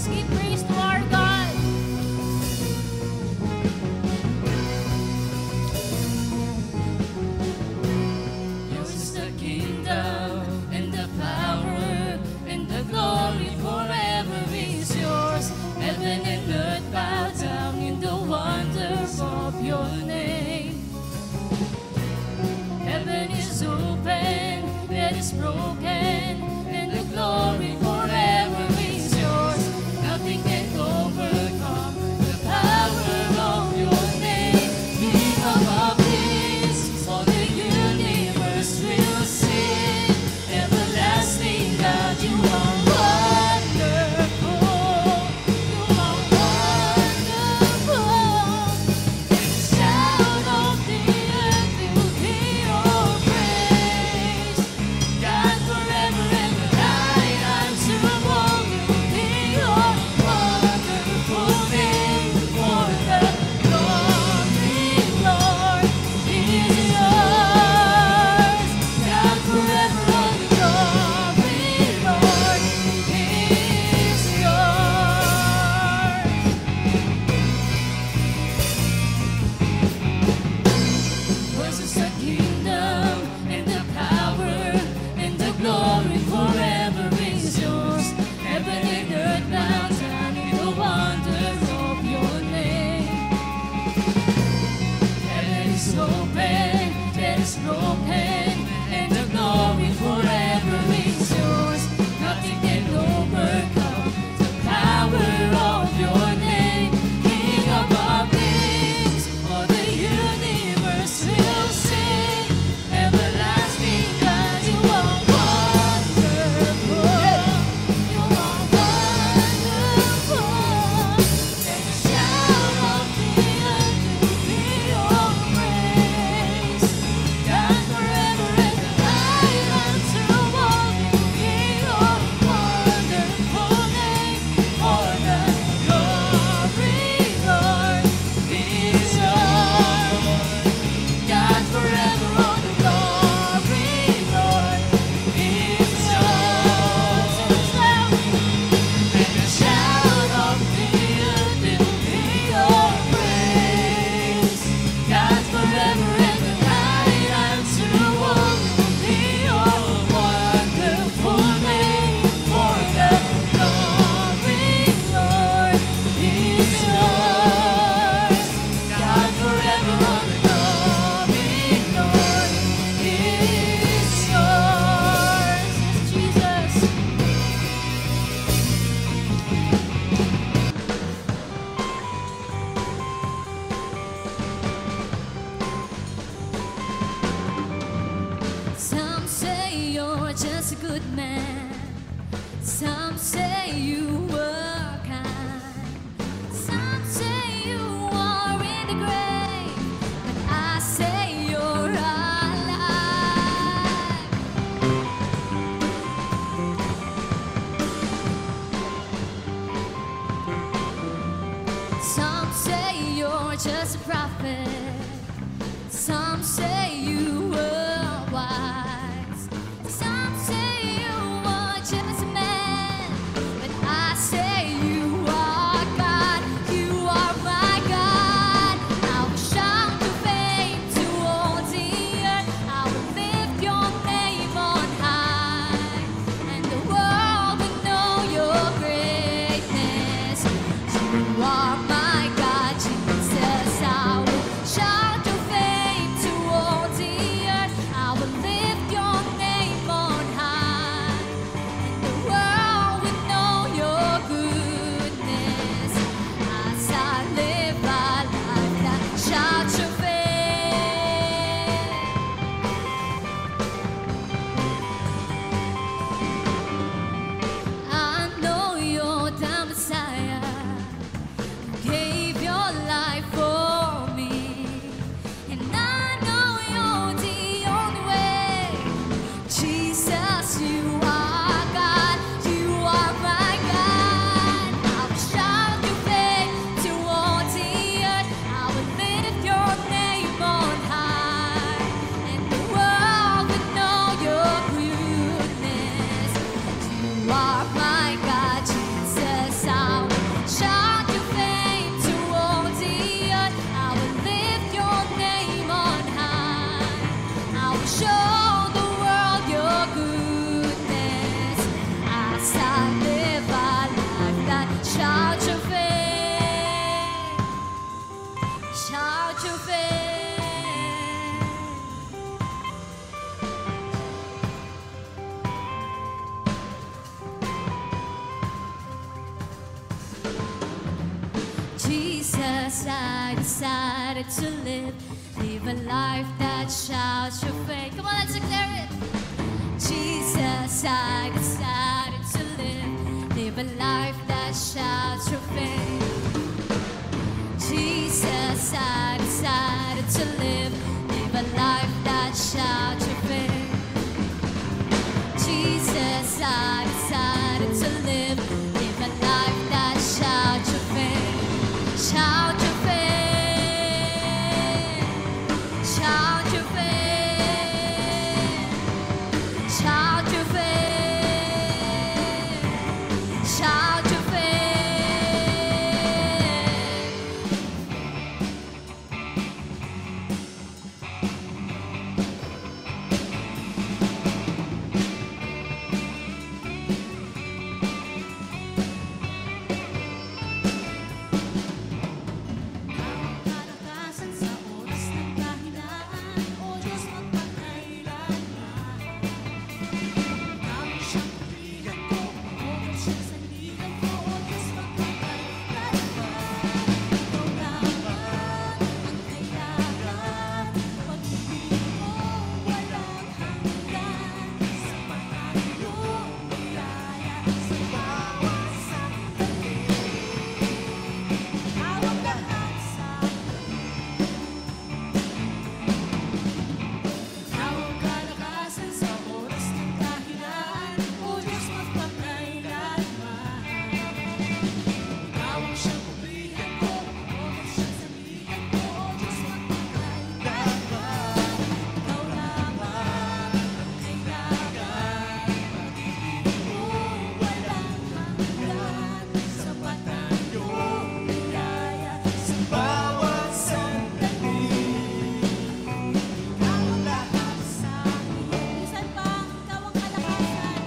give praise to our God. Yours is the kingdom and the power and the glory forever is yours. Heaven and earth bow down in the wonders of your name. Heaven is open, it is broken, and the glory forever is yours. Nothing can overcome the power of your name. King of all kings, all the universe will sing. Everlasting God, you are wonderful. You are wonderful. And the sound of the earth will be your praise. God, forever and the night unsearchable will be your wonderful name. For the glory, Lord, is yours. God, forever all the glory, Lord, is yours. Yours is the kingdom and the power and the glory forever is yours. Heaven and earth bow down in the wonder of your name. Heaven is open, that is broken, and the glory forever is yours. Nothing can overcome the power of your name. King of all kings, all the universe will sing. Everlasting God, you are wonderful. You are wonderful. And the sound of the earth will be your praise. God, forever and the night unsearchable will be your wonderful name. For the glory, Lord, is yours. God, forever all the glory, Lord, is yours. And the sound of the earth will be your praise. God, forever and the night unsearchable will be your wonderful name. For the glory, Lord, is yours. God, forever all the glory, Lord, is yours. Jesus. Some say you're just a good man. Some say you were kind. Some say you are in the grave. But I say you're alive. Some say you're just a prophet. Some say you were wise. Some say you were just a man. But I say Show the world your goodness as I live a life that shouts your faith. Shout your faith. Jesus, I decided to live a life that shouts your faith. Come on, let's declare it. Jesus, I decided to live a life that shouts your faith. Jesus, I decided to live a life that shouts your faith. Jesus, I decided to live a life that shouts your faith. Shout your faith. Shout your faith. Shout your faith. Shout your faith. Kalakasan sa oras ng kahinaan, O Diyos magpakailanman. Ikaw siyang pilihan ko, Ikaw siyang sandigan ko, O Diyos magpakailanman. Ikaw lamang ang kailangan, pag-ibig mo walang hanggan. Sapat na iyong biyaya sa bawat sandali. Ikaw ang lahat sa Ikaw ang kalakasan sa oras ng kahinaan, O Diyos magpakailanman. Ikaw ang siyang pilihan ko, O siyang sandigan ko, O Diyos magpakailanman. Ikaw lamang ang kailangan, pag-ibig mo'y walang hanggan. Sapat na iyong biyaya sa bawat sandali. Ikaw ang lahat sa akin. Minsan pa, ikaw ang kalakasan.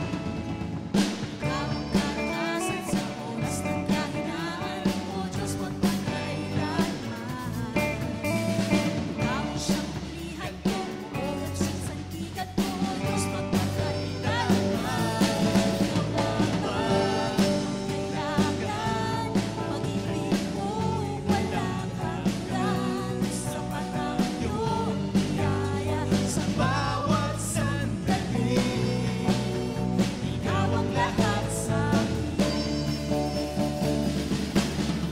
Ikaw ang kalakasan sa oras ng kahinaan, O Diyos magpakailanman. Ikaw ang siyang pilihan ko, O siyang sandigan ko, O Diyos magpakailanman. Ikaw lamang ang kailangan, pag-ibig mo'y walang hanggan. Sapat na iyong biyaya sa bawat sandali. Ikaw ang lahat sa akin.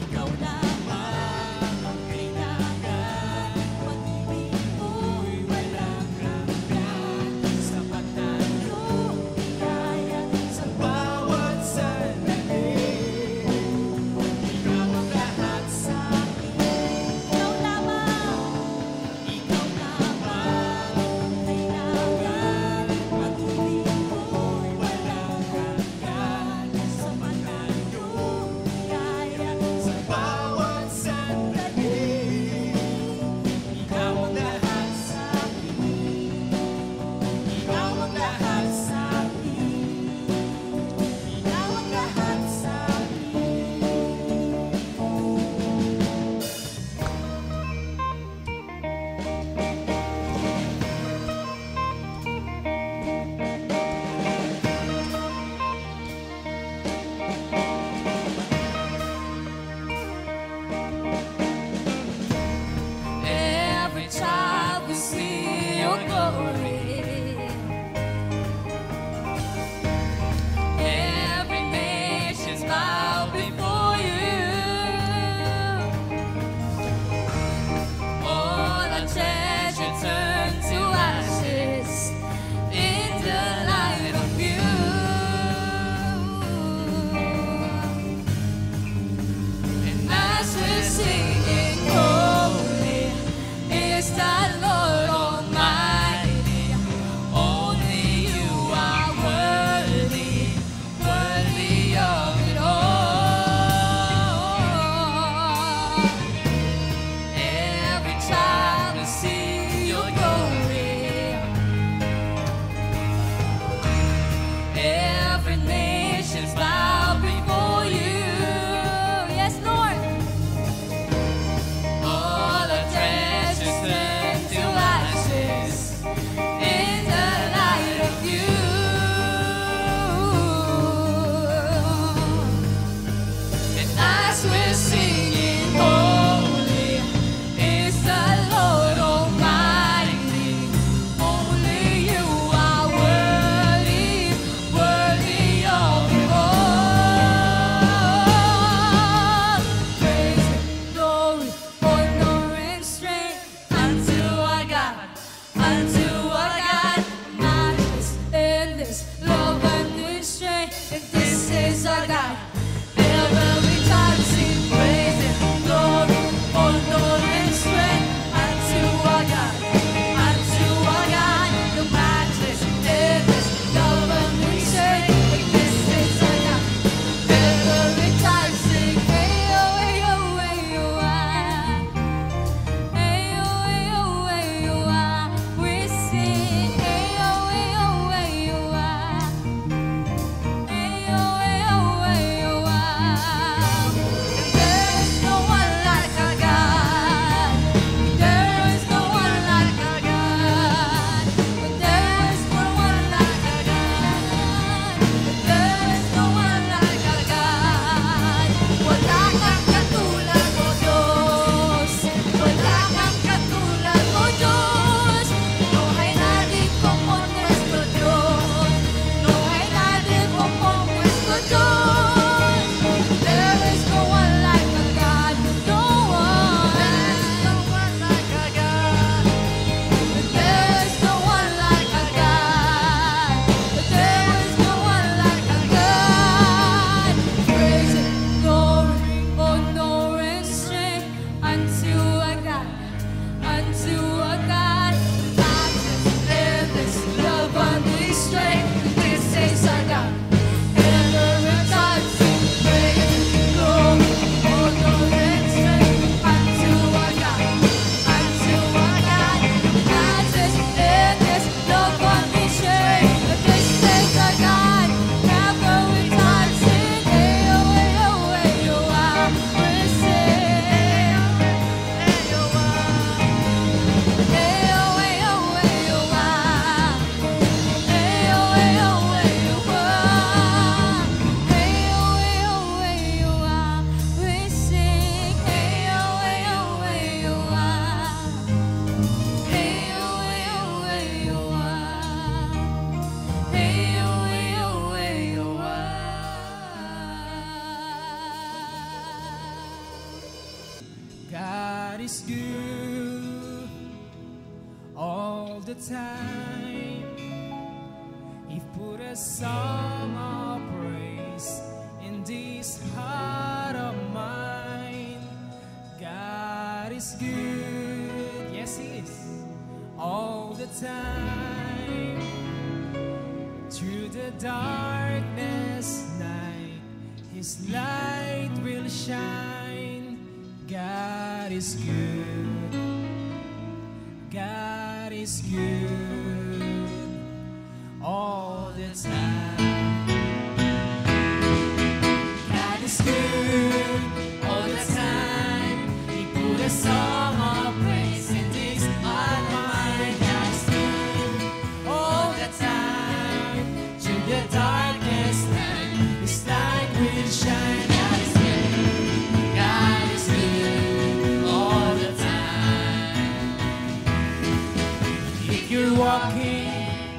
Ikaw lamang ang kailangan, pag-ibig mo'y walang hanggan. Sapat na iyong biyaya sa bawat sandali. Ikaw ang lahat sa akin. Ikaw lamang ang kailangan, pag-ibig mo'y walang hanggan. Sapat na iyong biyaya sa bawat sandali. Ikaw ang lahat sa akin. Ikaw ang lahat sa akin. Ikaw ang lahat sa Every time we see your glory, every nation's bow before you. All attention turns to ashes in the light of you. And as we're singing, holy is the Lord Almighty. time. He put a song of praise in this heart of mine. God is good, yes He is, all the time. Through the darkness night, His light will shine. God is good, God is good, all the time. God is good, all the time. He put a song of praise in this heart of mine. God is good, all the time. Through the darkest night, His light will shine. God is good, God is good, all the time. If you're walking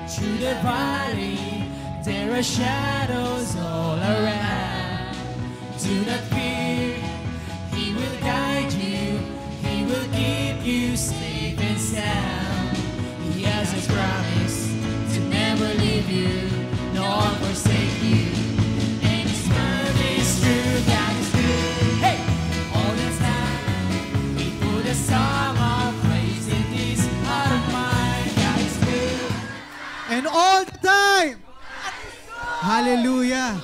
through the valley, there are shadows all around. Do not fear, He will guide you, He will keep you safe and sound. He has His promise to never leave you, nor forsake you. And His word is true, God is good. Hey! All the time, He put a song of praise in this heart of mine. God is good. And all the time. Hallelujah.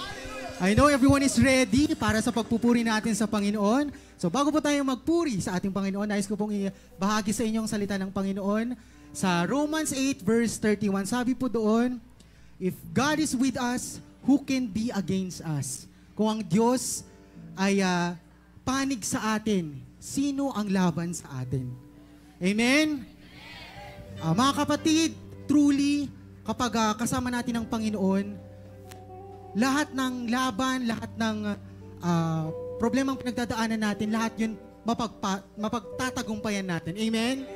I know everyone is ready para sa pagpupuri natin sa Panginoon. So bago po tayo magpuri sa ating Panginoon, nais ko pong ibahagi sa inyo ang salita ng Panginoon. Sa Romans 8 verse 31, sabi po doon, if God is with us, who can be against us? Kung ang Diyos ay panig sa atin, sino ang laban sa atin? Amen? Mga kapatid, truly, kapag kasama natin ang Panginoon, lahat ng laban, lahat ng problemang pinagdadaanan natin, lahat yun mapagtatagumpayan natin. Amen?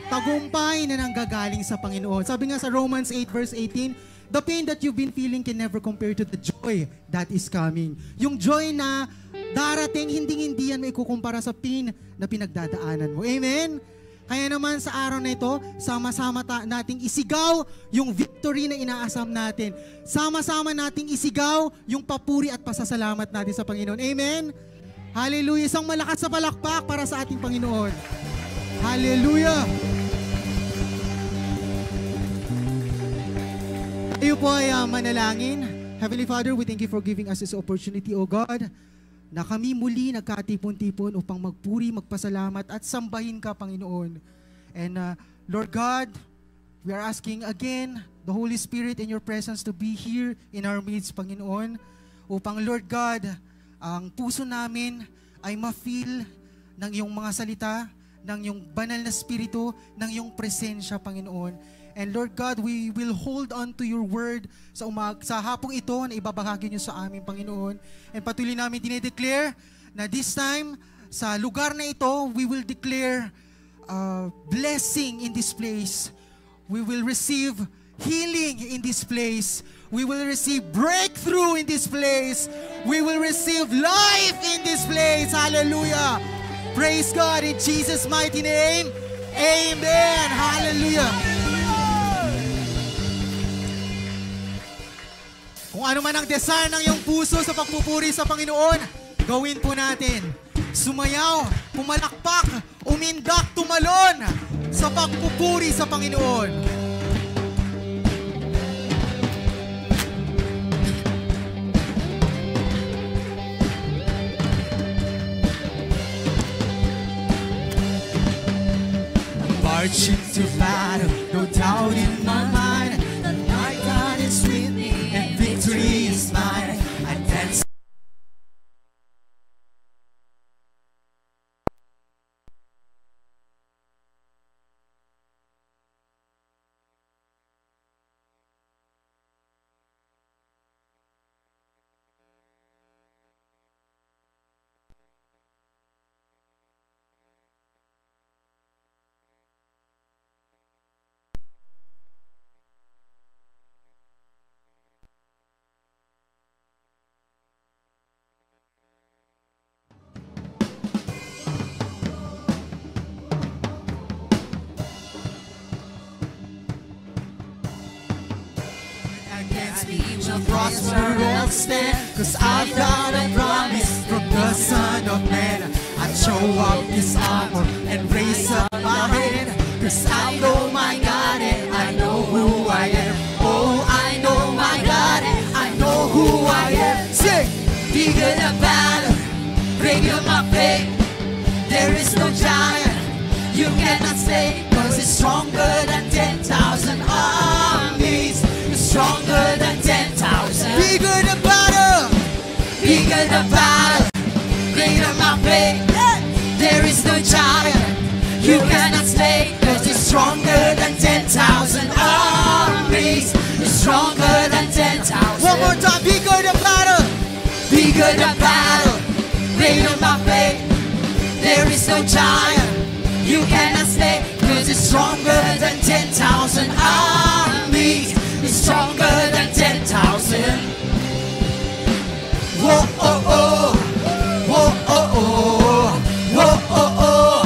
Tagumpay na nanggagaling sa Panginoon. Sabi nga sa Romans 8 verse 18, the pain that you've been feeling can never compare to the joy that is coming. Yung joy na darating, hindi yan maikukumpara sa pain na pinagdadaanan mo. Amen? Kaya naman sa araw na ito, sama-sama nating isigaw yung victory na inaasam natin. Sama-sama nating isigaw yung papuri at pasasalamat natin sa Panginoon. Amen? Hallelujah! Isang malakas na palakpak para sa ating Panginoon. Hallelujah! Tayo po ay manalangin. Heavenly Father, we thank you for giving us this opportunity, O God, na kami muli nagkatipon-tipon upang magpuri, magpasalamat at sambahin ka, Panginoon. And Lord God, we are asking again the Holy Spirit in your presence to be here in our midst, Panginoon, upang Lord God, ang puso namin ay ma-feel ng iyong mga salita, ng iyong banal na spirito, ng iyong presensya, Panginoon. And Lord God, we will hold on to your word sa hapong ito na ibabahagi niyo sa amin, Panginoon. And patuloy namin dinedeclare na this time, sa lugar na ito, we will declare blessing in this place. We will receive healing in this place. We will receive breakthrough in this place. We will receive life in this place. Hallelujah. Praise God in Jesus' mighty name. Amen. Hallelujah. Kung ano man ang desire ng iyong puso sa pagpupuri sa Panginoon, gawin po natin. Sumayaw, pumalakpak, umindak, tumalon sa pagpupuri sa Panginoon. Marching to battle, no doubt in my mind that my God is with me and victory is mine. I dance. against me will prosper or stand, 'cause I've got a promise from the Son of Man. I show up His armor and raise up my hand, 'cause I know my God and I know who I am. Oh, I know my God and I know who I am. Sing! Bigger the battle, greater my faith. There is no giant you cannot slay, 'cause it's stronger than 10,000 armies. It's stronger than 10,000. Bigger the battle! Bigger the battle, greater my faith. There is no giant you cannot slay, 'cause it's stronger than 10,000 armies. It's stronger than 10,000. One more time, bigger the battle! Bigger the battle, greater my faith. There is no giant you cannot slay, 'cause it's stronger than 10,000 armies. It's stronger than 10,000. Whoa, oh, oh! Whoa, oh, oh! Whoa, oh, oh!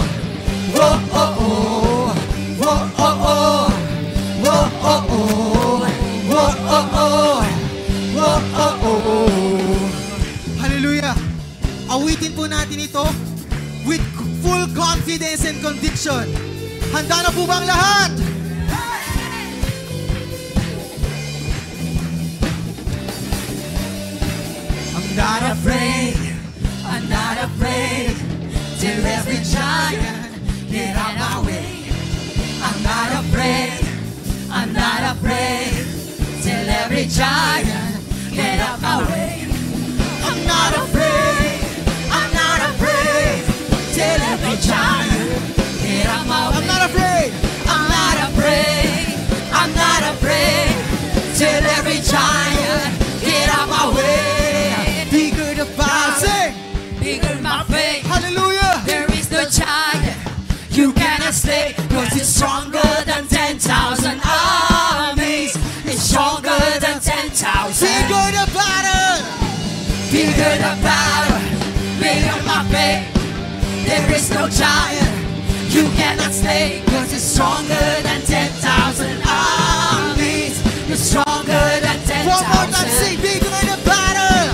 Whoa, oh, oh! Whoa, oh, oh! Whoa, oh, oh! Whoa, oh, oh! Whoa, oh, oh! Hallelujah! Awitin po natin ito with full confidence and conviction. Handa na po bang lahat? I'm not afraid, I'm not afraid, till every giant get out my way. I'm not afraid, I'm not afraid, till every giant get out my way. I'm not afraid, I'm not afraid, till every giant get out my way. I'm not afraid! I'm not afraid, I'm not afraid, till every giant get out my way. Bigger the battle! Sing! Bigger my faith, Hallelujah! there is no giant you cannot slay, 'cause it's stronger than 10,000 armies. It's stronger than 10,000. Bigger the battle! Bigger the battle, bigger my faith. There is no giant you cannot slay, 'cause it's stronger than 10,000 armies. It's stronger than 10,000. One more time, sing! Bigger the battle!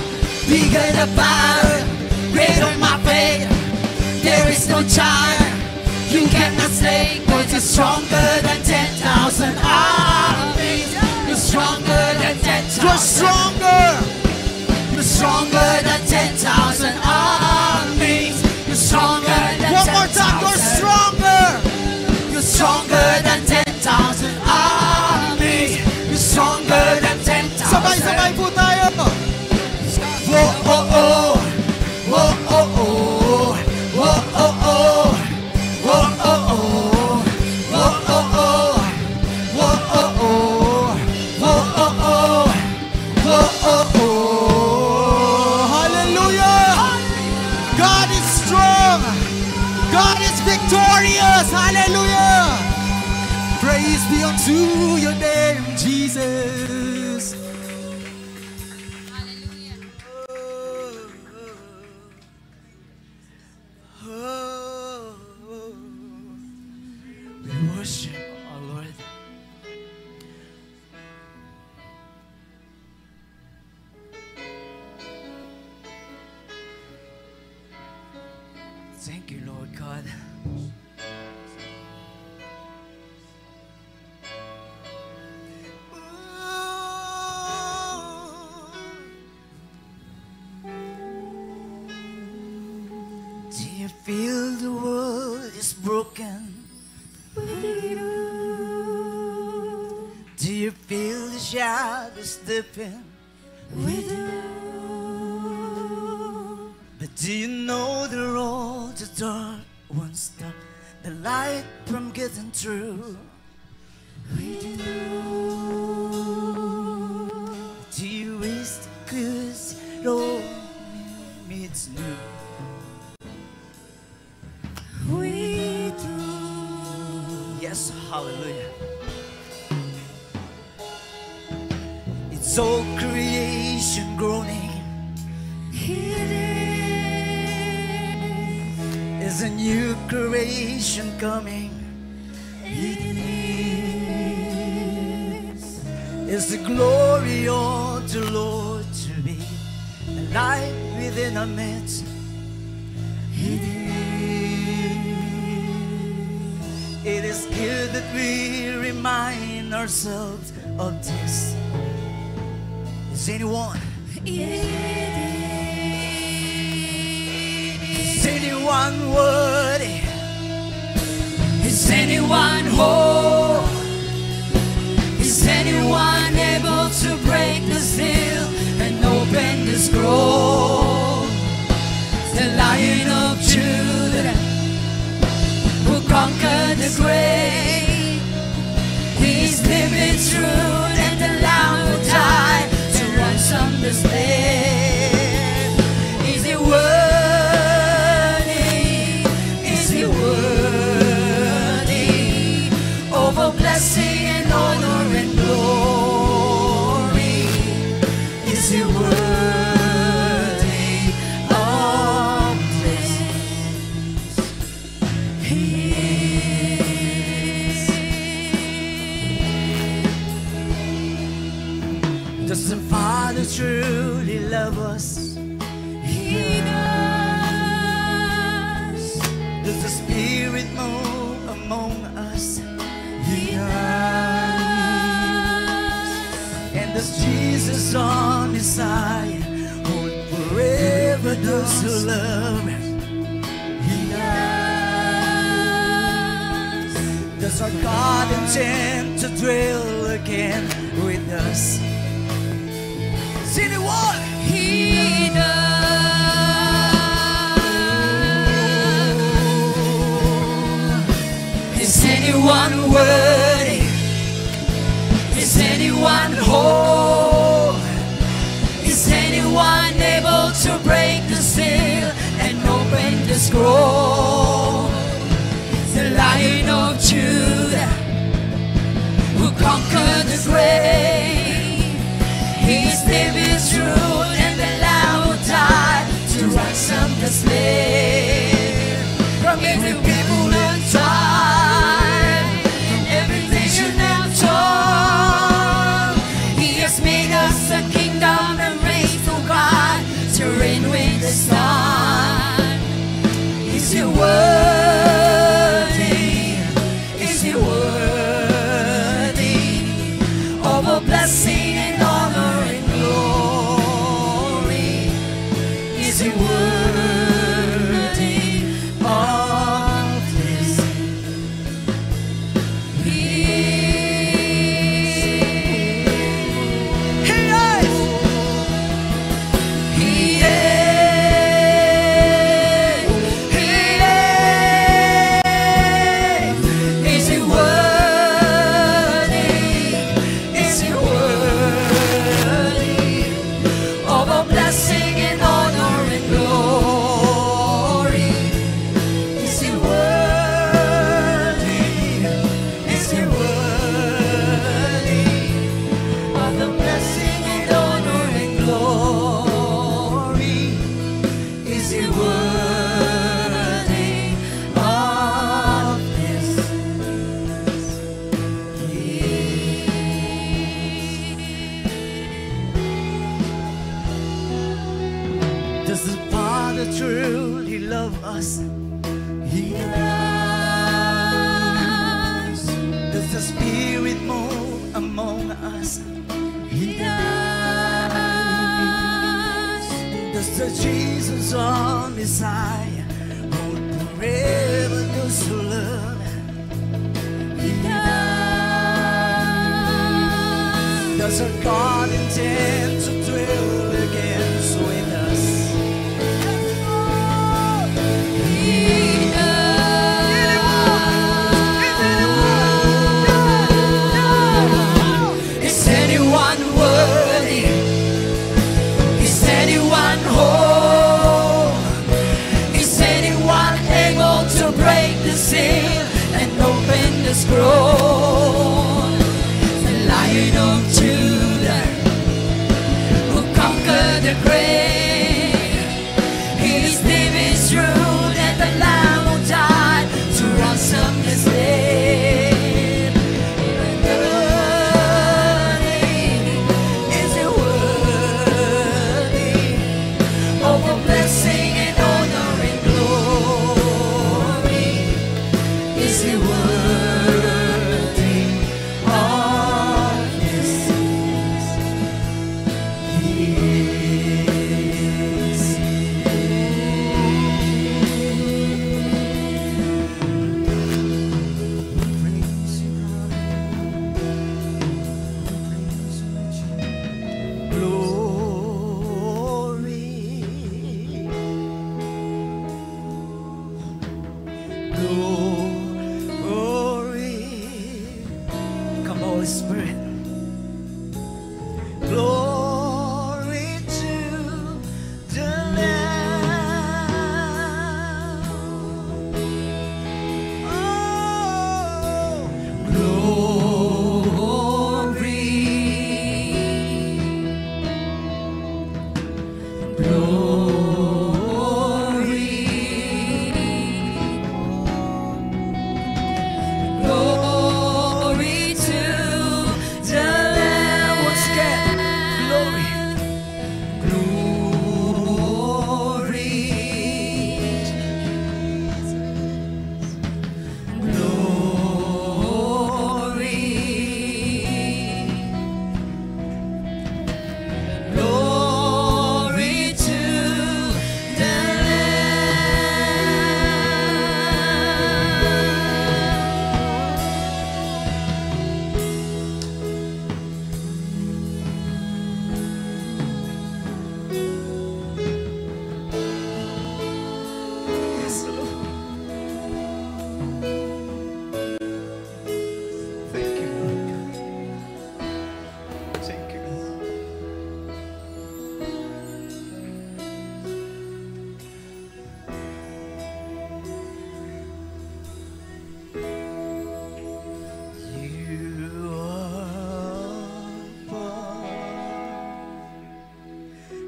Bigger the battle, greater my faith. There is no giant you cannot slay, 'cause it's stronger than 10,000 armies. You're stronger than 10,000. You're stronger! You're stronger than 10,000 armies. You're stronger than 10,000. One more time, you're stronger! You're stronger than 10,000 armies. You're stronger than 10,000. Sabay-sabay po tayo! Whoa, oh, oh. Whoa, oh, oh. Whoa, oh, oh. Whoa, oh, oh. Whoa, oh, oh. Whoa, oh, oh! Whoa, oh, oh! Whoa, oh, oh! Hallelujah! God is strong! God is victorious! Hallelujah! Praise be unto your name, Jesus! We worship our Lord. Thank you, Lord God. Do you feel the world is broken? Do you feel the shadows dipping? But do you know the road to dark won't stop the light from getting through? Do you wish cause it all meets new? Yes, hallelujah. It's all creation groaning. Is a new creation coming. It's the glory of the Lord to be alive within our midst. It is good that we remind ourselves of this. Is anyone? Is anyone worthy? Is anyone whole? Is anyone able to break the seal and open the scroll? The Lion of Judah, who conquered the grave, He's living true, and the Lamb who died to ransom the slave. Is He worthy? Is He worthy of all blessing and honor and glory? Is He worthy of this? Does the Father truly love us? He does. Does the Spirit move among us? He does. And does Jesus our Messiah hold forever those who love Him? He does. Does our God intend to dwell again with us? Is anyone? He does. Is anyone worthy? Is anyone whole? Is anyone able to break the seal and open the scroll? The Lion of Judah, who conquered the grave, His name is true, and the Lamb who died to ransom the slave. From every people and tribe, from every nation and tongue, He has made us a kingdom and raised to God to reign with the sun. Is He worthy? Is He worthy of a blessing and honor and glory? Is He worthy of this? He is. He is. He is. Is He worthy? Is He worthy of a blessing and honor and glory? Is He worthy? Is He worthy of the blessing and honor and glory? Is He worthy of this? Does the Father truly love us? He does. Does the Spirit move among us? He does. Does the Jesus our Messiah hold forever those who love Him? He does. Does our God intend to dwell again with us? He does. Is anyone worthy? Is anyone whole? Is anyone able to break the seal and open the scroll? The Lion of Judah, who conquered the grave, His name is true, and the Lamb who died to ransom the slave. Worthy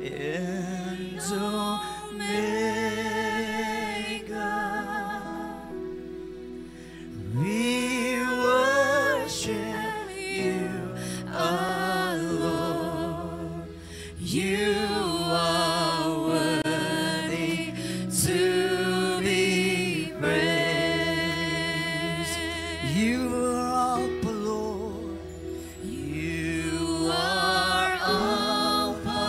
and Omega. We worship you, our Lord. You are worthy to be praised. You are Alpha, Lord. You are Alpha.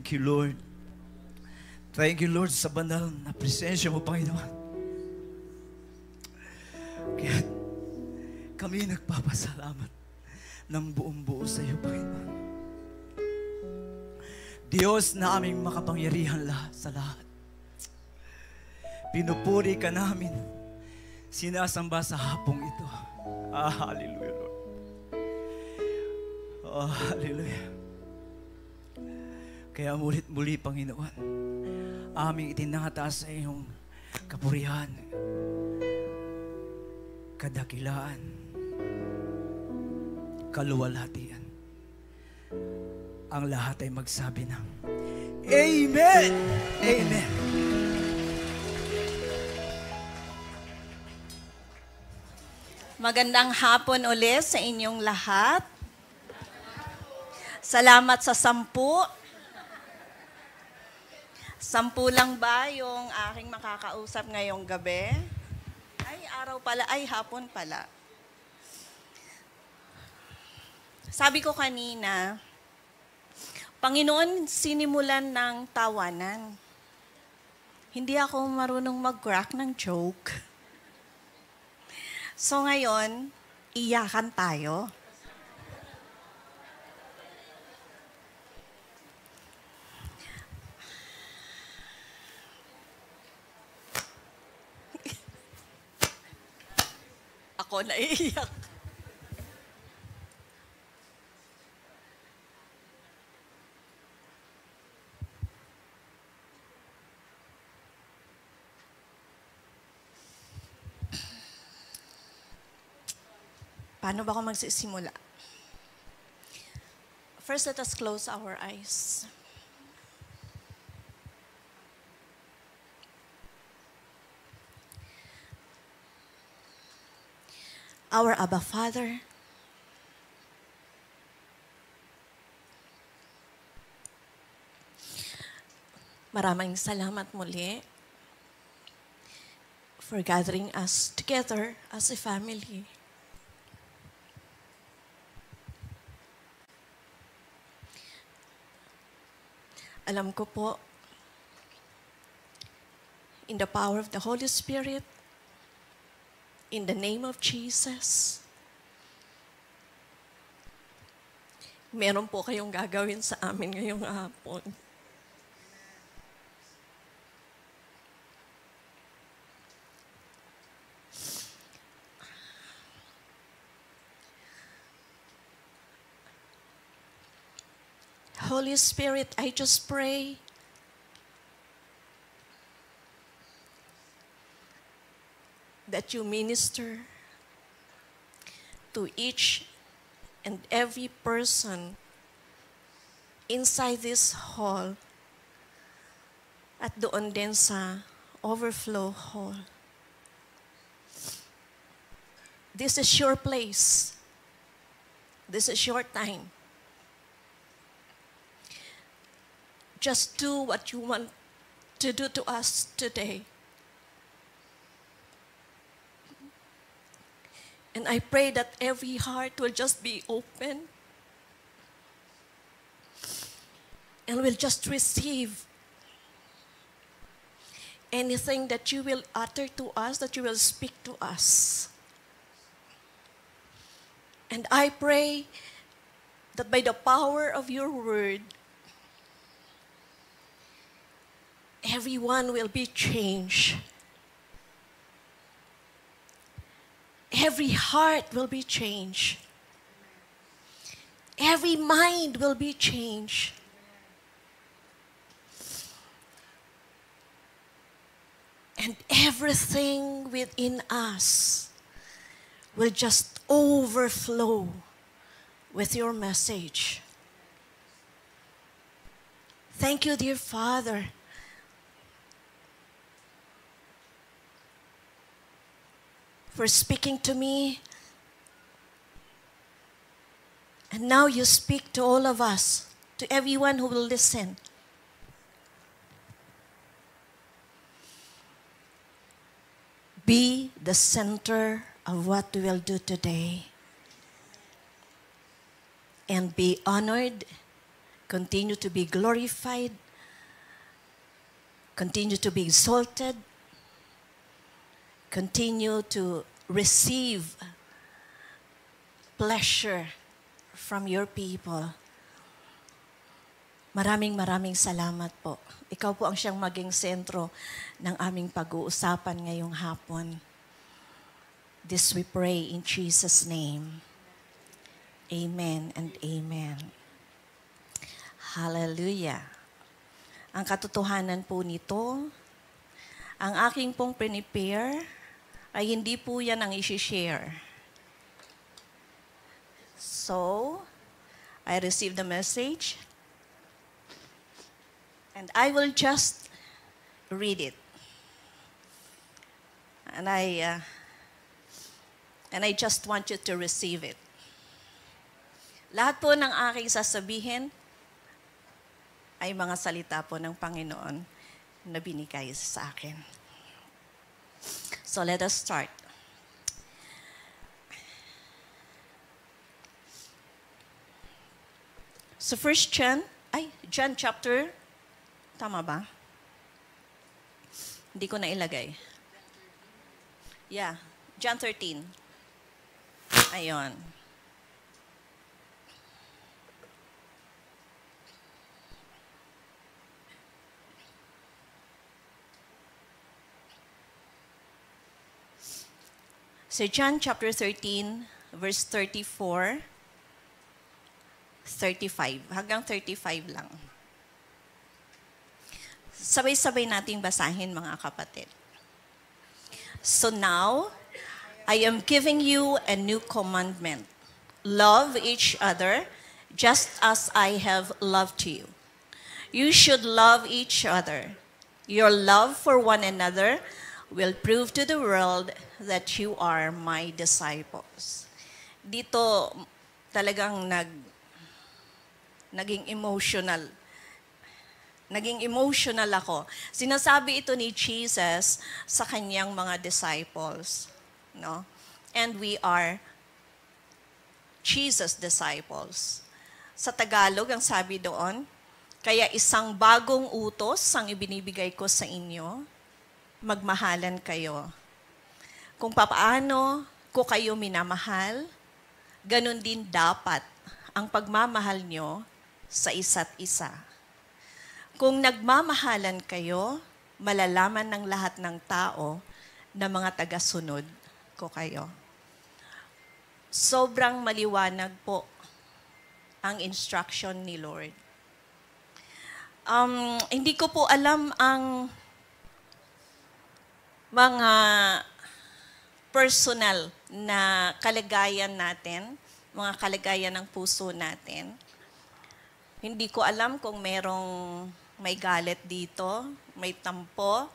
Thank you, Lord. Thank you, Lord, sa banal na presensya mo, Panginoon. Kaya kami nagpapasalamat ng buong buo sa iyo, Panginoon. Diyos na aming makapangyarihan sa lahat. Pinupuri ka namin. Sinasamba sa hapong ito. Hallelujah, Lord. Hallelujah. Kaya mulit-muli, Panginoon, aming itinataas sa iyong kapurihan, kadakilaan, kaluwalhatian. Ang lahat ay magsabi ng Amen! Amen! Magandang hapon ulit sa inyong lahat. Salamat sa 10. 10 lang ba yung aking makakausap ngayong gabi? Ay, araw pala. Ay, hapon pala. Sabi ko kanina, Panginoon, sinimulan ng tawanan. Hindi ako marunong mag-crack ng joke. So ngayon, iyakan tayo. Ako naiiyak. Paano ba ako magsisimula? First, let us close our eyes. Our Abba Father, maraming salamat muli for gathering us together as a family. Alam ko po, in the power of the Holy Spirit, in the name of Jesus, meron po kayong gagawin sa amin ngayong hapon. Holy Spirit, I just pray that you minister to each and every person inside this hall at doon din sa overflow hall. This is your place. This is your time. Just do what you want to do to us today. And I pray that every heart will just be open and will just receive anything that you will utter to us, that you will speak to us. And I pray that by the power of your word, everyone will be changed. Every heart will be changed. Every mind will be changed. And everything within us will just overflow with your message. Thank you, dear Father, for speaking to me. And now you speak to all of us, to everyone who will listen. Be the center of what we will do today. And be honored continue to be glorified, continue to be exalted, continue to receive pleasure from your people. Maraming salamat po. Ikaw po ang siyang maging sentro ng aming pag-uusapan ngayong hapon. This we pray in Jesus' name. Amen and amen. Hallelujah. Ang katotohanan po nito, ang aking pong prepare ay hindi po yan ang isi-share. So, I received the message and I will just read it. And I just want you to receive it. Lahat po ng aking sasabihin ay mga salita po ng Panginoon na binigay sa akin. So let us start. So John chapter, tama ba? Hindi ko na ilagay. Yeah, John 13. Ayon. So John chapter 13, verse 34, 35. Hanggang 35 lang. Sabay-sabay nating basahin, mga kapatid. So now, I am giving you a new commandment. Love each other just as I have loved you. You should love each other. Your love for one another will prove to the world that you are my disciples. Dito talagang naging emotional. Naging emotional ako. Sinasabi ito ni Jesus sa kanyang mga disciples, no? And we are Jesus disciples. Sa Tagalog, ang sabi doon, kaya isang bagong utos ang ibinibigay ko sa inyo, magmahalan kayo. Kung papaano ko kayo minamahal, ganun din dapat ang pagmamahal nyo sa isa't isa. Kung nagmamahalan kayo, malalaman ng lahat ng tao na mga tagasunod ko kayo. Sobrang maliwanag po ang instruction ni Lord. Hindi ko po alam ang mga personal na kalagayan natin, mga kalagayan ng puso natin. Hindi ko alam kung may galit dito, may tampo,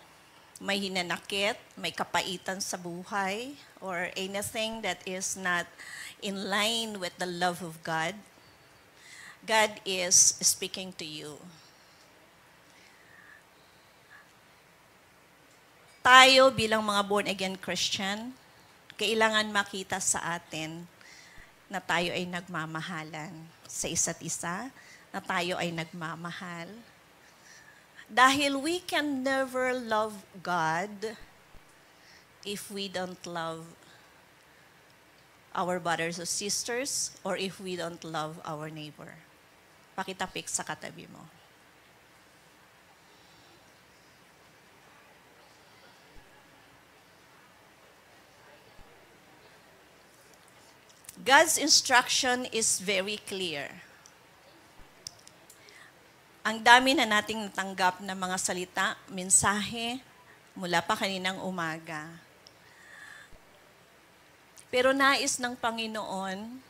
may hinanakit, may kapaitan sa buhay, or anything that is not in line with the love of God. God is speaking to you. Tayo bilang mga born-again Christian, kailangan makita sa atin na tayo ay nagmamahalan sa isa't isa, na tayo ay nagmamahal. Dahil we can never love God if we don't love our brothers or sisters, or if we don't love our neighbor. Pakitapik sa katabi mo. God's instruction is very clear. Ang dami na nating natanggap na mga salita, mensahe, mula pa kaninang umaga. Pero nais ng Panginoon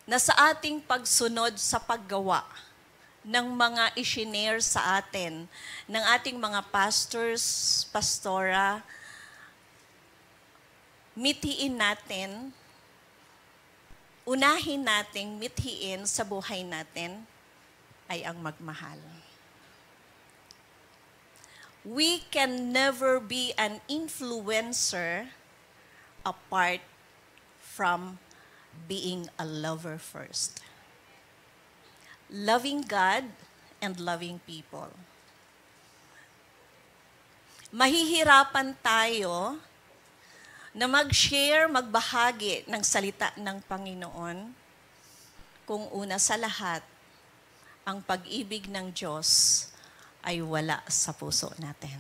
na sa ating pagsunod sa paggawa ng mga isinare sa atin, ng ating mga pastors, pastora, mithiin natin, unahin nating mithiin sa buhay natin ay ang magmahal. We can never be an influencer apart from being a lover first. loving God and loving people. Mahihirapan tayo na mag-share, magbahagi ng salita ng Panginoon kung una sa lahat, ang pag-ibig ng Diyos ay wala sa puso natin.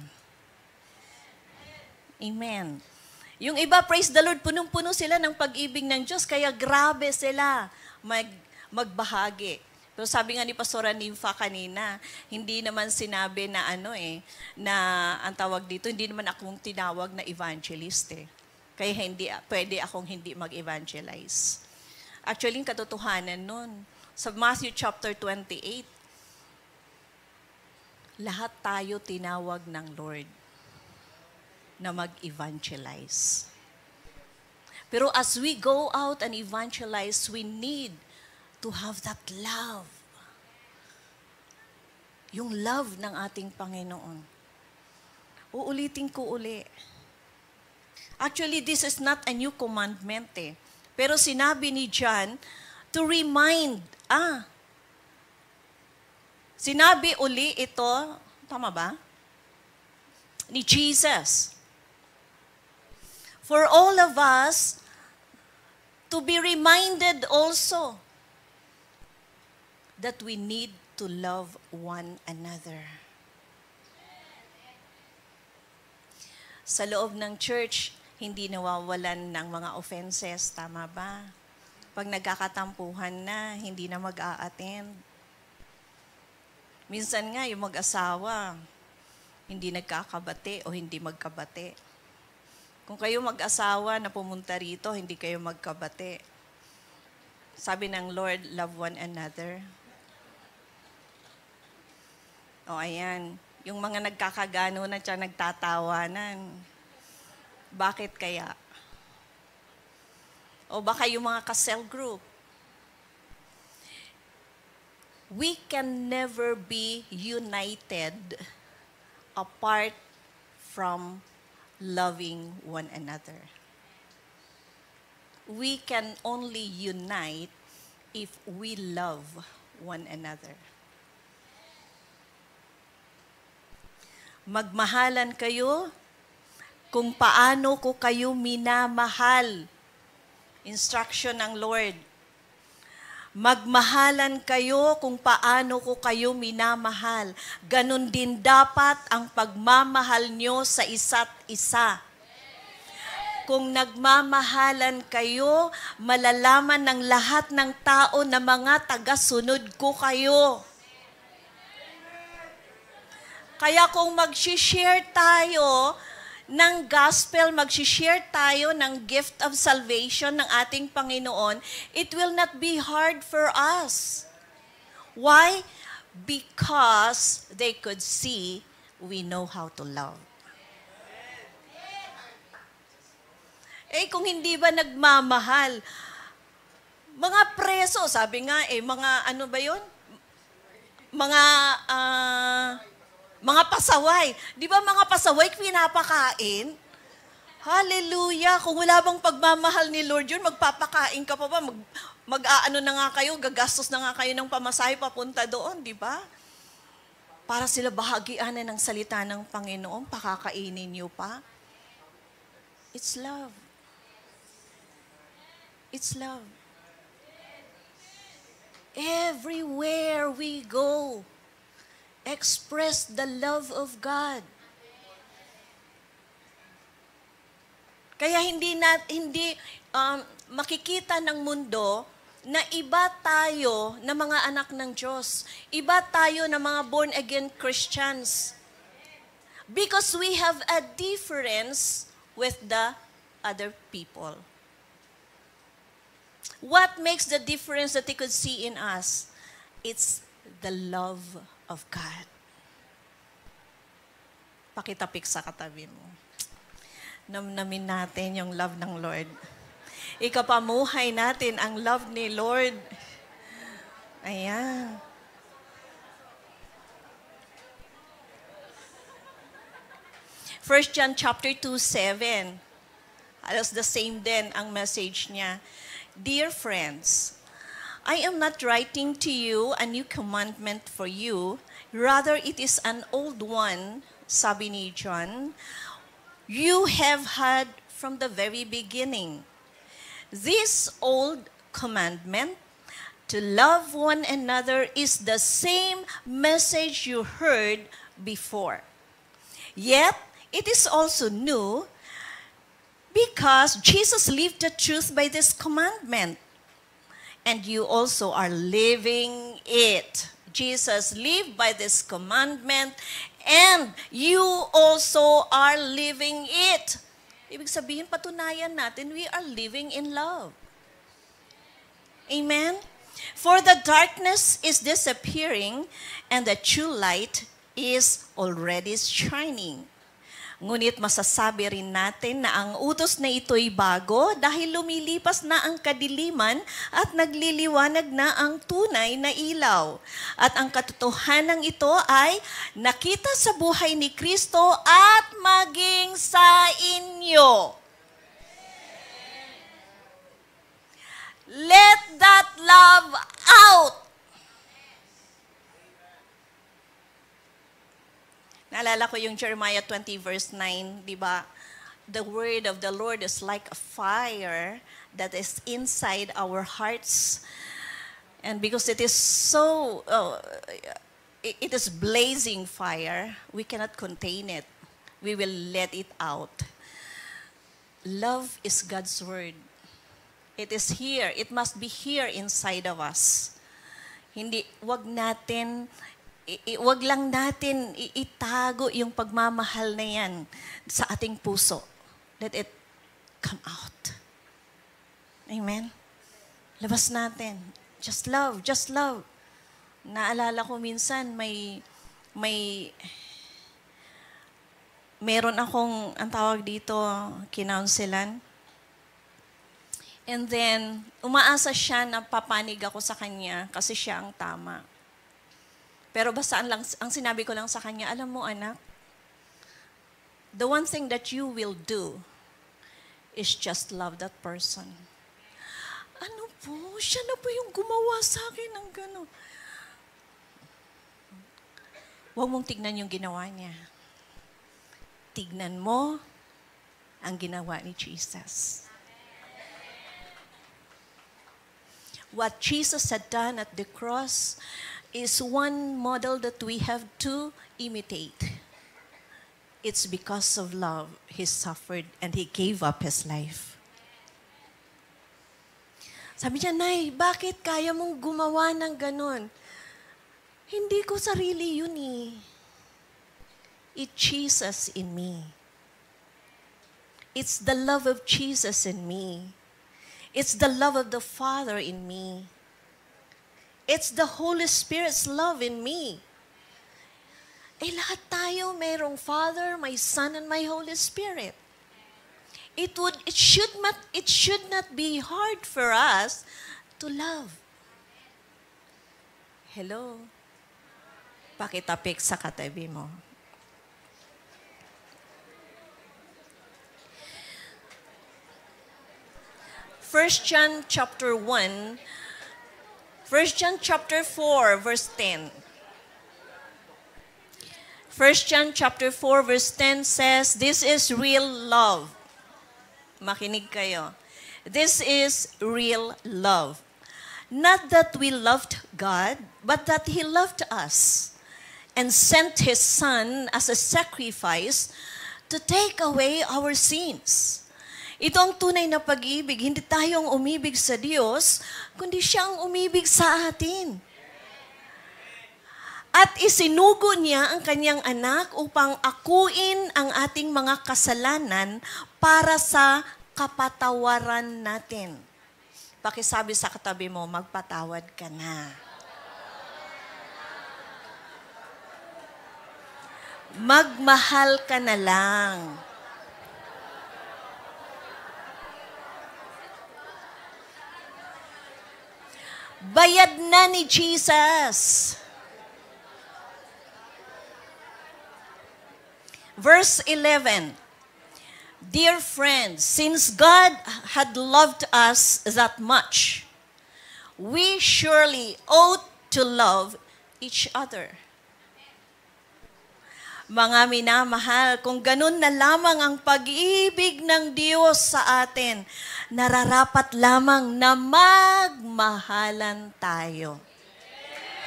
Amen. Yung iba, praise the Lord, punong-puno sila ng pag-ibig ng Diyos, kaya grabe sila magbahagi. Pero sabi nga ni Pastora Nympha kanina, hindi naman sinabi na na ang tawag dito, hindi naman akong tinawag na evangelist eh. Kaya pwede akong hindi mag-evangelize. Actually, yung katotohanan nun, sa Matthew chapter 28, lahat tayo tinawag ng Lord na mag-evangelize. Pero as we go out and evangelize, we need to have that love. Yung love ng ating Panginoon. Uulitin ko uli. Actually, this is not a new commandment eh. Pero sinabi ni John to remind, sinabi uli ito, tama ba? Ni Jesus. For all of us to be reminded also that we need to love one another. Sa loob ng church, hindi nawawalan ng mga offenses, tama ba? Pag nagkakatampuhan na, hindi na mag-a-attend. Minsan nga, yung mag-asawa, hindi nagkakabate o hindi magkabate. Kung kayo mag-asawa na pumunta rito, hindi kayo magkabate. Sabi ng Lord, love one another. O ayan, yung mga nagkakagano na siya, nagtatawanan. Bakit kaya? O baka yung mga ka-cell group. We can never be united apart from loving one another. We can only unite if we love one another. Magmahalan kayo kung paano ko kayo minamahal. Instruction ng Lord. Magmahalan kayo kung paano ko kayo minamahal. Ganon din dapat ang pagmamahal nyo sa isa't isa. Kung nagmamahalan kayo, malalaman ng lahat ng tao na mga tagasunod ko kayo. Kaya kung mag-share tayo ng gospel, mag-share tayo ng gift of salvation ng ating Panginoon, it will not be hard for us. Why? Because they could see we know how to love. Kung hindi ba nagmamahal, mga preso, sabi nga mga ano ba yun? Mga pasaway. Di ba mga pasaway pinapakain? Hallelujah! Kung wala bang pagmamahal ni Lord yun, magpapakain ka pa ba? Mag-aano na nga kayo, gagastos na nga kayo ng pamasahe papunta doon, di ba? Para sila bahagian ng salita ng Panginoon, pakakainin niyo pa. It's love. It's love. Everywhere we go, express the love of God. Kaya hindi makikita ng mundo na iba tayo na mga anak ng Diyos. Iba tayo na mga born-again Christians. Because we have a difference with the other people. What makes the difference that they could see in us? It's the love of God. Pakitapik sa katabi mo. Namnamin natin yung love ng Lord. Ikapamuhay natin ang love ni Lord. Ayan. First John chapter 2:7. Halos the same din ang message niya. Dear friends, I am not writing to you a new commandment for you, rather it is an old one, sabi ni John, you have had from the very beginning. This old commandment, to love one another, is the same message you heard before. Yet, it is also new because Jesus lived the truth by this commandment. And you also are living it. Jesus lived by this commandment and you also are living it. Ibig sabihin, patunayan natin, we are living in love. Amen? For the darkness is disappearing and the true light is already shining. Ngunit masasabi rin natin na ang utos na ito'y bago dahil lumilipas na ang kadiliman at nagliliwanag na ang tunay na ilaw. At ang katotohanan ito ay nakita sa buhay ni Kristo at maging sa inyo. Let that love out. Naalala ko yung Jeremiah 20 verse 9, di ba? The word of the Lord is like a fire that is inside our hearts. And because it is so, it is blazing fire, we cannot contain it. We will let it out. Love is God's word. It is here. It must be here inside of us. Hindi, wag lang natin itago yung pagmamahal na yan sa ating puso. Let it come out. Amen? Labas natin. Just love, just love. Naalala ko minsan, meron akong, ang tawag dito, kinounselan. And then, umaasa siya na papanig ako sa kanya kasi siya ang tama. Pero basta ang sinabi ko lang sa kanya, alam mo anak, the one thing that you will do is just love that person. Ano po? Siya na po yung gumawa sa akin ng gano'n. Huwag mong tignan yung ginawa niya. Tignan mo ang ginawa ni Jesus. What Jesus had done at the cross is one model that we have to imitate. It's because of love He suffered and He gave up His life. Sabi niya, Nay, bakit kaya mong gumawa ng ganon? Hindi ko sarili yun eh. It's Jesus in me. It's the love of Jesus in me. It's the love of the Father in me. It's the Holy Spirit's love in me. Eh lahat tayo mayroong Father, my Son, and my Holy Spirit. It should not be hard for us to love. Hello? Pakitapik sa katabi mo. First John chapter 1, 1 John chapter 4, verse 10. 1 John chapter 4, verse 10 says, this is real love. Makinig kayo. This is real love. Not that we loved God, but that He loved us and sent His Son as a sacrifice to take away our sins. Ito ang tunay na pag-ibig. Hindi tayong umibig sa Diyos, kundi siya ang umibig sa atin. At isinugo niya ang kanyang anak upang akuin ang ating mga kasalanan para sa kapatawaran natin. Pakisabi sa katabi mo, magpatawad ka na. Magmahal ka na lang. Bayad na ni Jesus. Verse 11. Dear friends, since God had loved us that much, we surely ought to love each other. Mga minamahal, kung ganun na lamang ang pag-ibig ng Diyos sa atin, nararapat lamang na magmahalan tayo.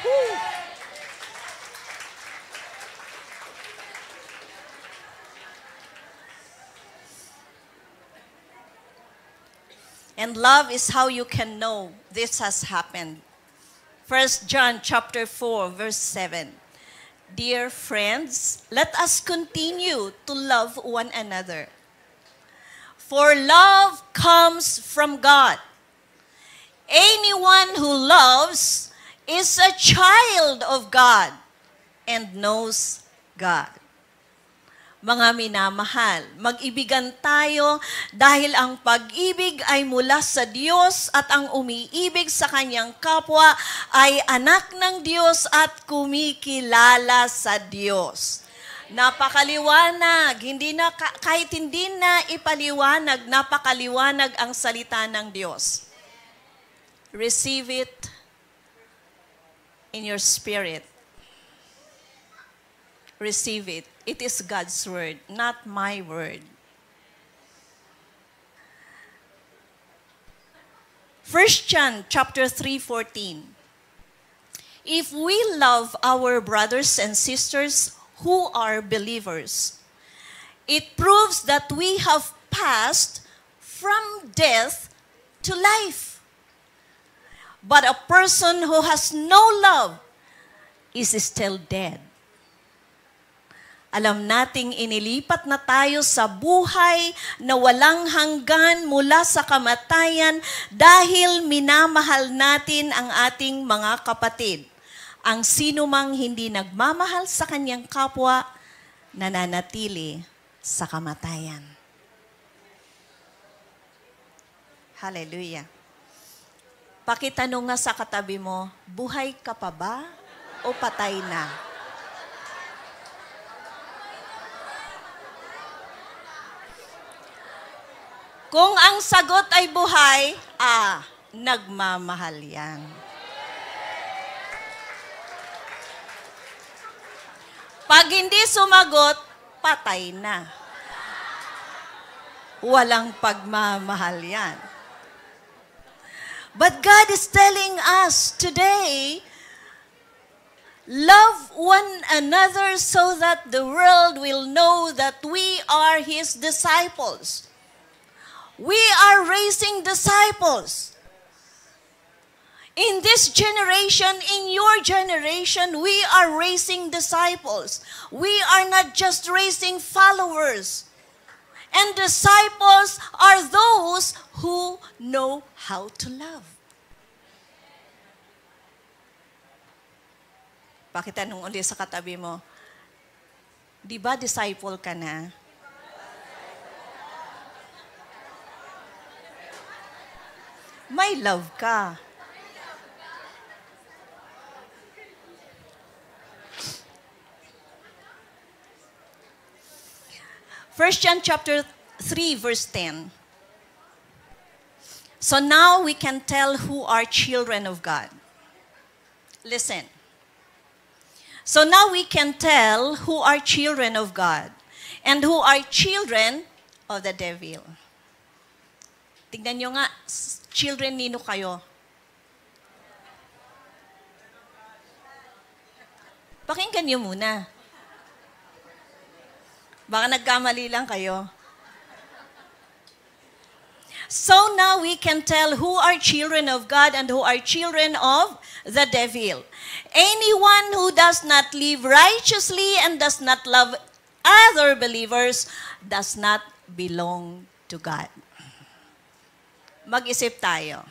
Whew. And love is how you can know this has happened. 1 John chapter 4, verse 7. Dear friends, let us continue to love one another. For love comes from God. Anyone who loves is a child of God and knows God. Mga minamahal, mag-ibigan tayo dahil ang pag-ibig ay mula sa Diyos at ang umiibig sa kanyang kapwa ay anak ng Diyos at kumikilala sa Diyos. Napakaliwanag, kahit hindi na ipaliwanag, napakaliwanag ang salita ng Diyos. Receive it in your spirit. Receive it. It is God's word, not my word. 1 John chapter 3:14. If we love our brothers and sisters who are believers, it proves that we have passed from death to life. But a person who has no love is still dead. Alam nating inilipat na tayo sa buhay na walang hanggan mula sa kamatayan dahil minamahal natin ang ating mga kapatid. Ang sinumang hindi nagmamahal sa kanyang kapwa, nananatili sa kamatayan. Hallelujah. Pakitanong nga sa katabi mo, buhay ka pa ba o patay na? Kung ang sagot ay buhay, nagmamahal yan. Pag hindi sumagot, patay na. Walang pagmamahal yan. But God is telling us today, love one another so that the world will know that we are His disciples. We are raising disciples. In this generation, in your generation, we are raising disciples. We are not just raising followers. And disciples are those who know how to love. Pakitanong ulit sa katabi mo, di ba disciple ka na? May love ka. First John chapter 3 verse 10. So now we can tell who are children of God. Listen. So now we can tell who are children of God and who are children of the devil. Tignan nyo nga, children nino kayo? Pakinggan nyo muna. Baka nagkamali lang kayo. So now we can tell who are children of God and who are children of the devil. Anyone who does not live righteously and does not love other believers does not belong to God. Mag-isip tayo.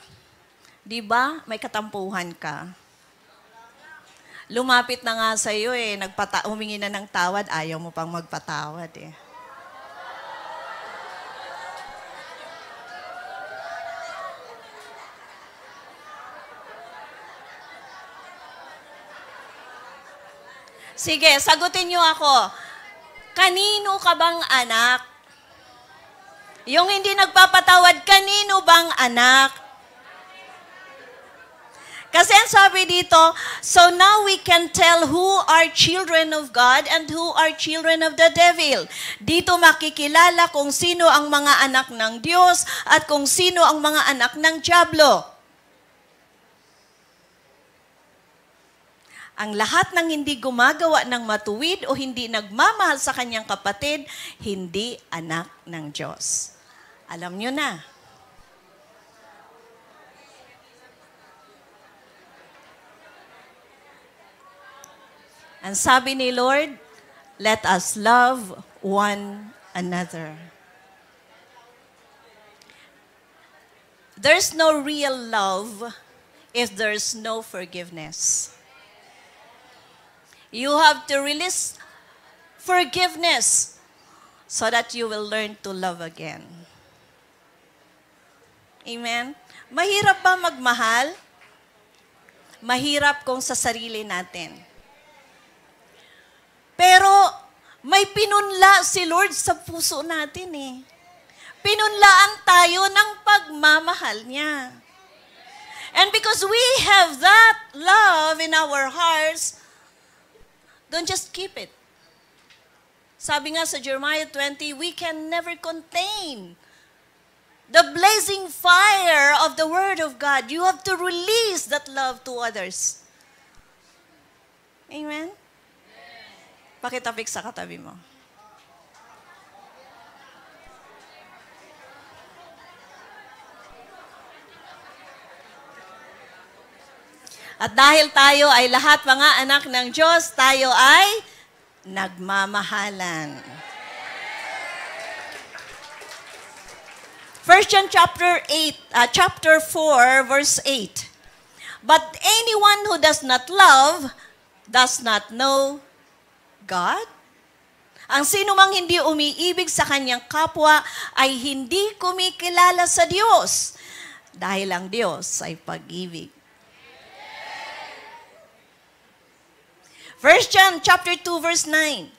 Di ba? May katampuhan ka. Lumapit na nga sa iyo humingi na ng tawad, ayaw mo pang magpatawad Sige, sagutin niyo ako. Kanino ka bang anak? Yung hindi nagpapatawad, kanino bang anak? Kasi ang sabi dito, so now we can tell who are children of God and who are children of the devil. Dito makikilala kung sino ang mga anak ng Diyos at kung sino ang mga anak ng dyablo. Ang lahat ng hindi gumagawa ng matuwid o hindi nagmamahal sa kanyang kapatid, hindi anak ng Diyos. Alam nyo na. Ang sabi ni Lord, let us love one another. There's no real love if there's no forgiveness. You have to release forgiveness so that you will learn to love again. Amen? Mahirap ba magmahal? Mahirap kung sa sarili natin. Pero may pinunla si Lord sa puso natin eh. Pinunlaan tayo ng pagmamahal niya. And because we have that love in our hearts, don't just keep it. Sabi nga sa Jeremiah 20, we can never contain the blazing fire of the Word of God. You have to release that love to others. Amen? Pakitapik sa katabi mo. At dahil tayo ay lahat mga anak ng Diyos, tayo ay nagmamahalan. 1 John chapter 4, verse 8. But anyone who does not love does not know God. Ang sino mang hindi umiibig sa kanyang kapwa ay hindi kumikilala sa Diyos. Dahil ang Diyos ay pag-ibig. 1 John chapter 2 verse 9.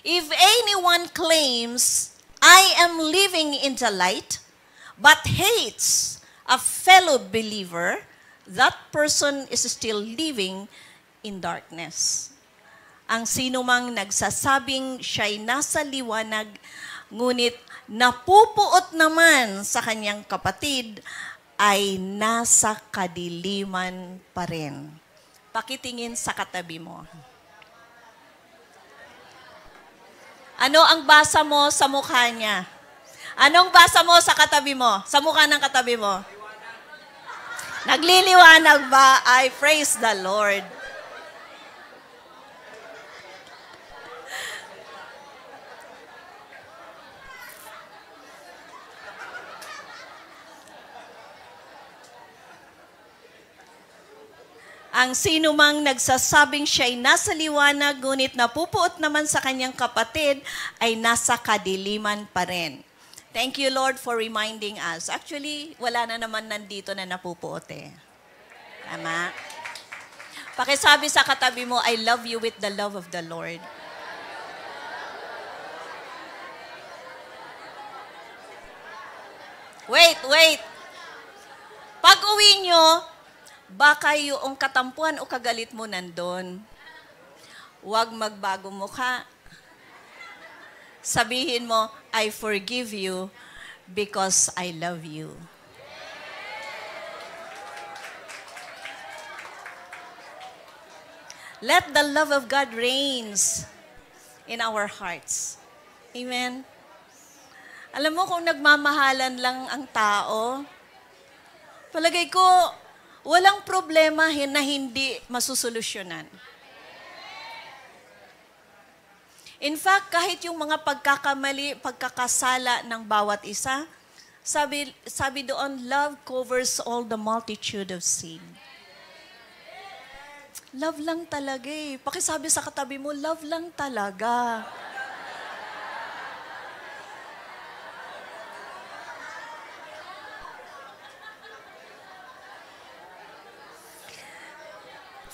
If anyone claims, I am living in the light, but hates a fellow believer, that person is still living in darkness. Ang sino mang nagsasabing siya'y nasa liwanag, ngunit napupuot naman sa kanyang kapatid, ay nasa kadiliman pa rin. Pakitingin sa katabi mo. Ano ang basa mo sa mukha niya? Anong basa mo sa katabi mo? Sa mukha ng katabi mo? Nagliliwanag ba? I praise the Lord. Ang sino mang nagsasabing siya'y nasa liwanag, ngunit napupuot naman sa kanyang kapatid, ay nasa kadiliman pa rin. Thank you, Lord, for reminding us. Actually, wala na naman nandito na napupuot eh. Tama? Pakisabi sa katabi mo, I love you with the love of the Lord. Wait. Pag uwi nyo, baka yung katampuan o kagalit mo nandun. Huwag magbago mukha. Sabihin mo, I forgive you because I love you. Let the love of God reigns in our hearts. Amen? Alam mo, kung nagmamahalan lang ang tao, palagay ko, walang problema na hindi masusolusyonan. In fact, kahit yung mga pagkakamali, pagkakasala ng bawat isa, sabi doon, love covers all the multitude of sin. Love lang talaga eh. Pakisabi sa katabi mo, love lang talaga.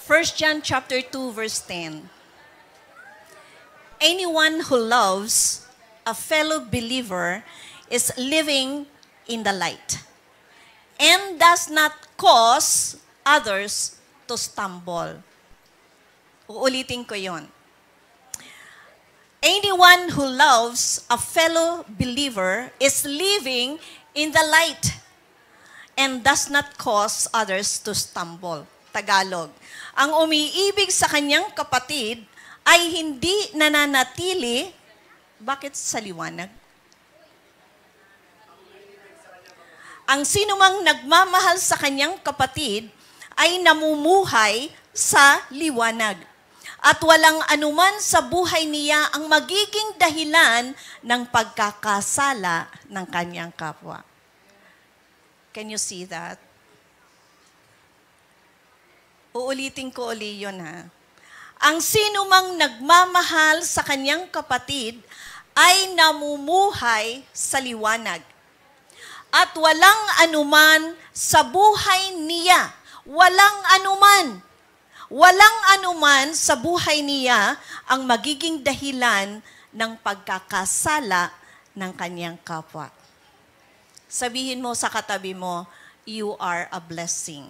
First John chapter 2 verse 10. Anyone who loves a fellow believer is living in the light and does not cause others to stumble. Uulitin ko yon. Anyone who loves a fellow believer is living in the light and does not cause others to stumble. Tagalog. Ang umiibig sa kanyang kapatid ay hindi nananatili. Bakit sa liwanag? Ang sinumang nagmamahal sa kanyang kapatid ay namumuhay sa liwanag. At walang anuman sa buhay niya ang magiging dahilan ng pagkakasala ng kanyang kapwa. Can you see that? Uulitin ko uli yun, ha. Ang sinumang nagmamahal sa kanyang kapatid ay namumuhay sa liwanag. At walang anuman sa buhay niya, walang anuman sa buhay niya ang magiging dahilan ng pagkakasala ng kanyang kapwa. Sabihin mo sa katabi mo, you are a blessing.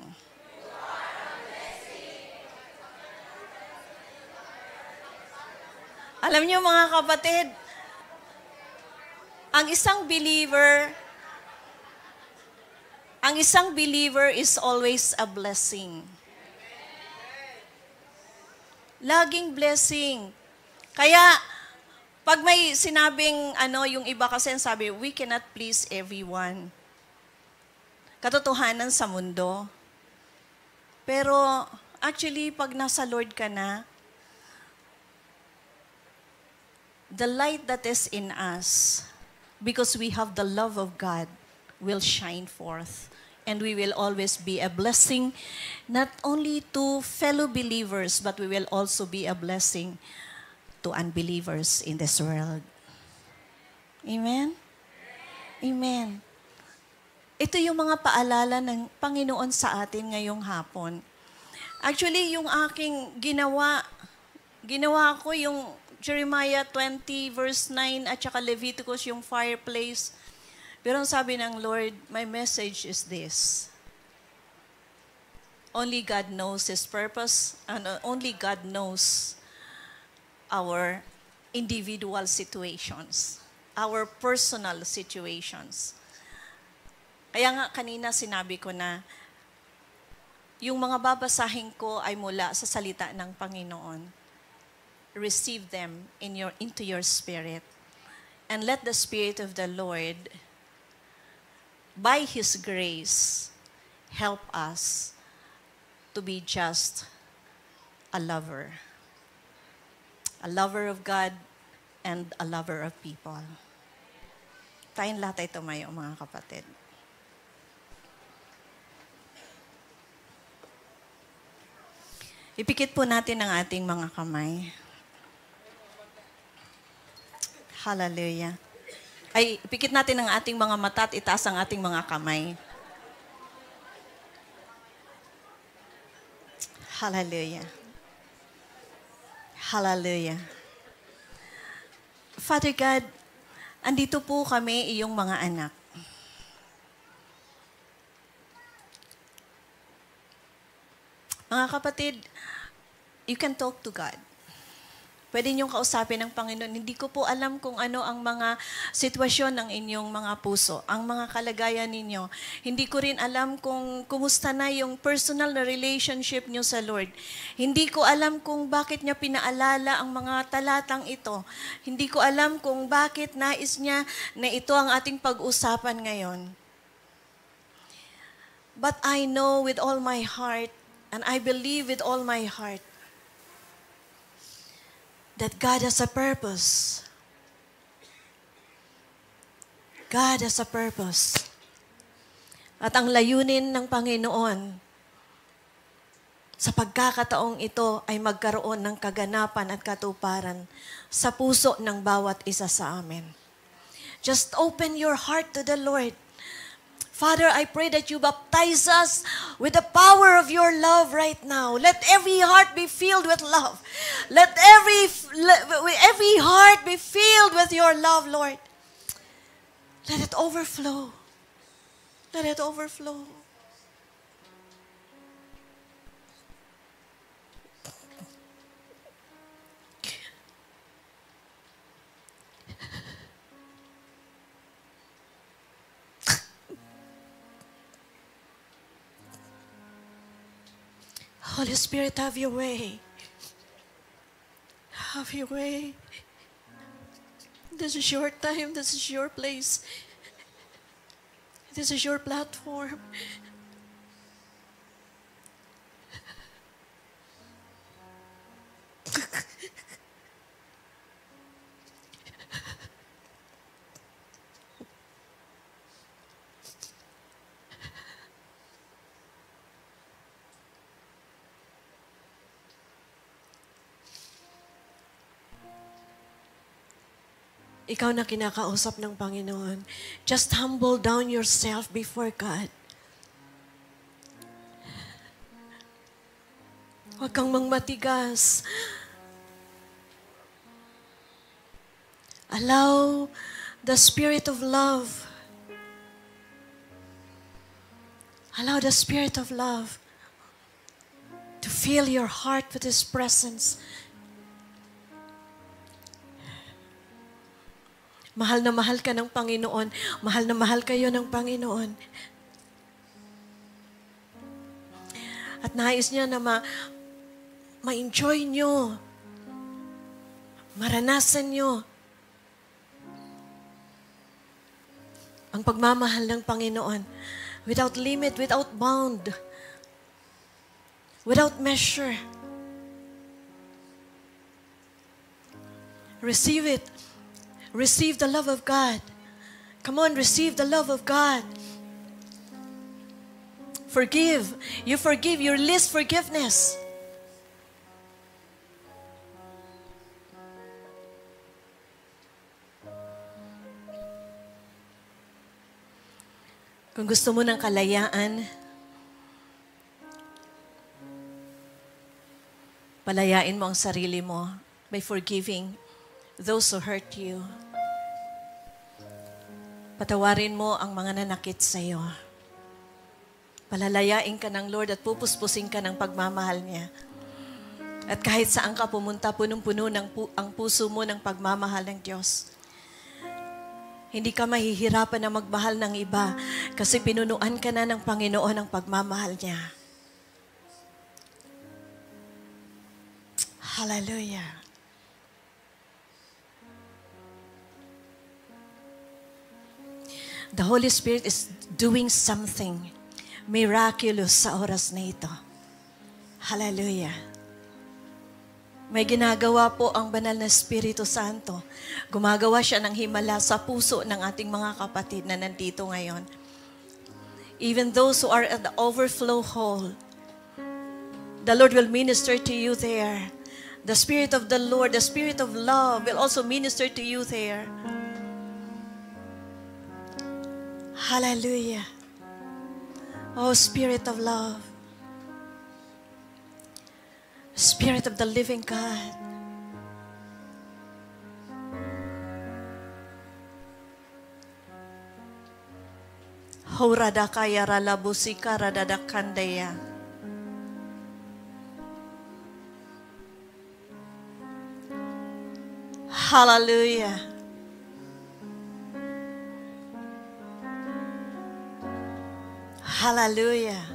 Alam niyo mga kapatid, ang isang believer is always a blessing. Laging blessing. Kaya, pag may sinabing, yung iba kasi sabi, we cannot please everyone. Katotohanan sa mundo. Pero, actually, pag nasa Lord ka na, the light that is in us, because we have the love of God, will shine forth. And we will always be a blessing, not only to fellow believers, but we will also be a blessing to unbelievers in this world. Amen? Amen. Ito yung mga paalala ng Panginoon sa atin ngayong hapon. Actually, yung aking ginawa ko yung Jeremiah 20 verse 9 at saka Leviticus yung fireplace. Pero ang sabi ng Lord, my message is this. Only God knows His purpose and only God knows our individual situations, our personal situations. Kaya nga kanina sinabi ko na yung mga babasahin ko ay mula sa salita ng Panginoon. Receive them into your spirit. And let the Spirit of the Lord, by His grace, help us to be just a lover. A lover of God and a lover of people. Tayong lahat ay tumayo, mga kapatid. Ipikit po natin ang ating mga kamay. Hallelujah. Ay, ipikit natin ang ating mga mata at itaas ang ating mga kamay. Hallelujah. Hallelujah. Father God, andito po kami, iyong mga anak. Mga kapatid, you can talk to God. Pwede niyong kausapin ng Panginoon. Hindi ko po alam kung ano ang mga sitwasyon ng inyong mga puso, ang mga kalagayan ninyo. Hindi ko rin alam kung kumusta na yung personal na relationship niyo sa Lord. Hindi ko alam kung bakit niya pinaalala ang mga talatang ito. Hindi ko alam kung bakit nais niya na ito ang ating pag-usapan ngayon. But I know with all my heart, and I believe with all my heart, that God has a purpose. God has a purpose. At ang layunin ng Panginoon sa pagkakataong ito ay magkaroon ng kaganapan at katuparan sa puso ng bawat isa sa amin. Just open your heart to the Lord. Father, I pray that you baptize us with the power of your love right now. Let every heart be filled with love. Let every heart be filled with your love, Lord. Let it overflow. Let it overflow. Holy Spirit, have your way. Have your way. This is your time. This is your place. This is your platform. Ikaw na kinakausap ng Panginoon. Just humble down yourself before God. Huwag kang mangmatigas. Allow the Spirit of love. Allow the Spirit of love to fill your heart with His presence. Mahal na mahal ka ng Panginoon. Mahal na mahal kayo ng Panginoon. At nais niya na ma-enjoy nyo. Maranasan nyo ang pagmamahal ng Panginoon. Without limit, without bound. Without measure. Receive it. Receive the love of God. Come on, receive the love of God. Forgive. You forgive. You release forgiveness. Kung gusto mo ng kalayaan, palayain mo ang sarili mo by forgiving those who hurt you. Patawarin mo ang mga nanakit sa iyo. Palalayain ka ng Lord at pupuspusin ka ng pagmamahal niya. At kahit saan ka pumunta, punong-puno ang puso mo ng pagmamahal ng Diyos. Hindi ka mahihirapan na magmahal ng iba kasi pinunuan ka na ng Panginoon ng pagmamahal niya. Hallelujah. The Holy Spirit is doing something miraculous sa oras na ito. Hallelujah. May ginagawa po ang banal na Espiritu Santo. Gumagawa siya ng himala sa puso ng ating mga kapatid na nandito ngayon. Even those who are at the overflow hall, the Lord will minister to you there. The Spirit of the Lord, the Spirit of love will also minister to you there. Hallelujah. Oh, Spirit of love. Spirit of the living God. Horadakaya ralabusika radadakandaya. Hallelujah. Hallelujah.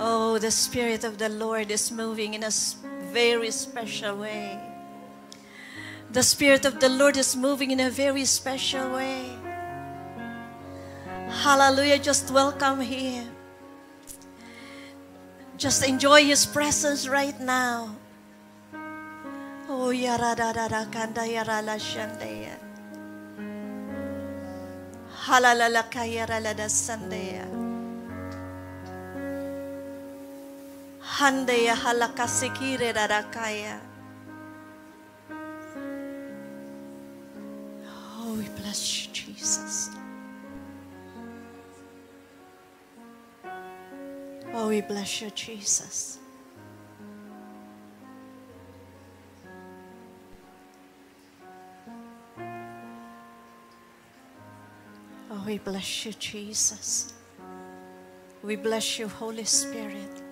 Oh, the Spirit of the Lord is moving in a very special way. The Spirit of the Lord is moving in a very special way. Hallelujah. Just welcome Him. Just enjoy His presence right now. Oh, yaradadada kanda yarala shandaya. Halalalakaya ralada sandaya. Handaya halakasikire rarakaya. Oh, we bless you, Jesus. Oh, we bless you, Jesus. Oh, we bless you, Jesus. We bless you, Holy Spirit.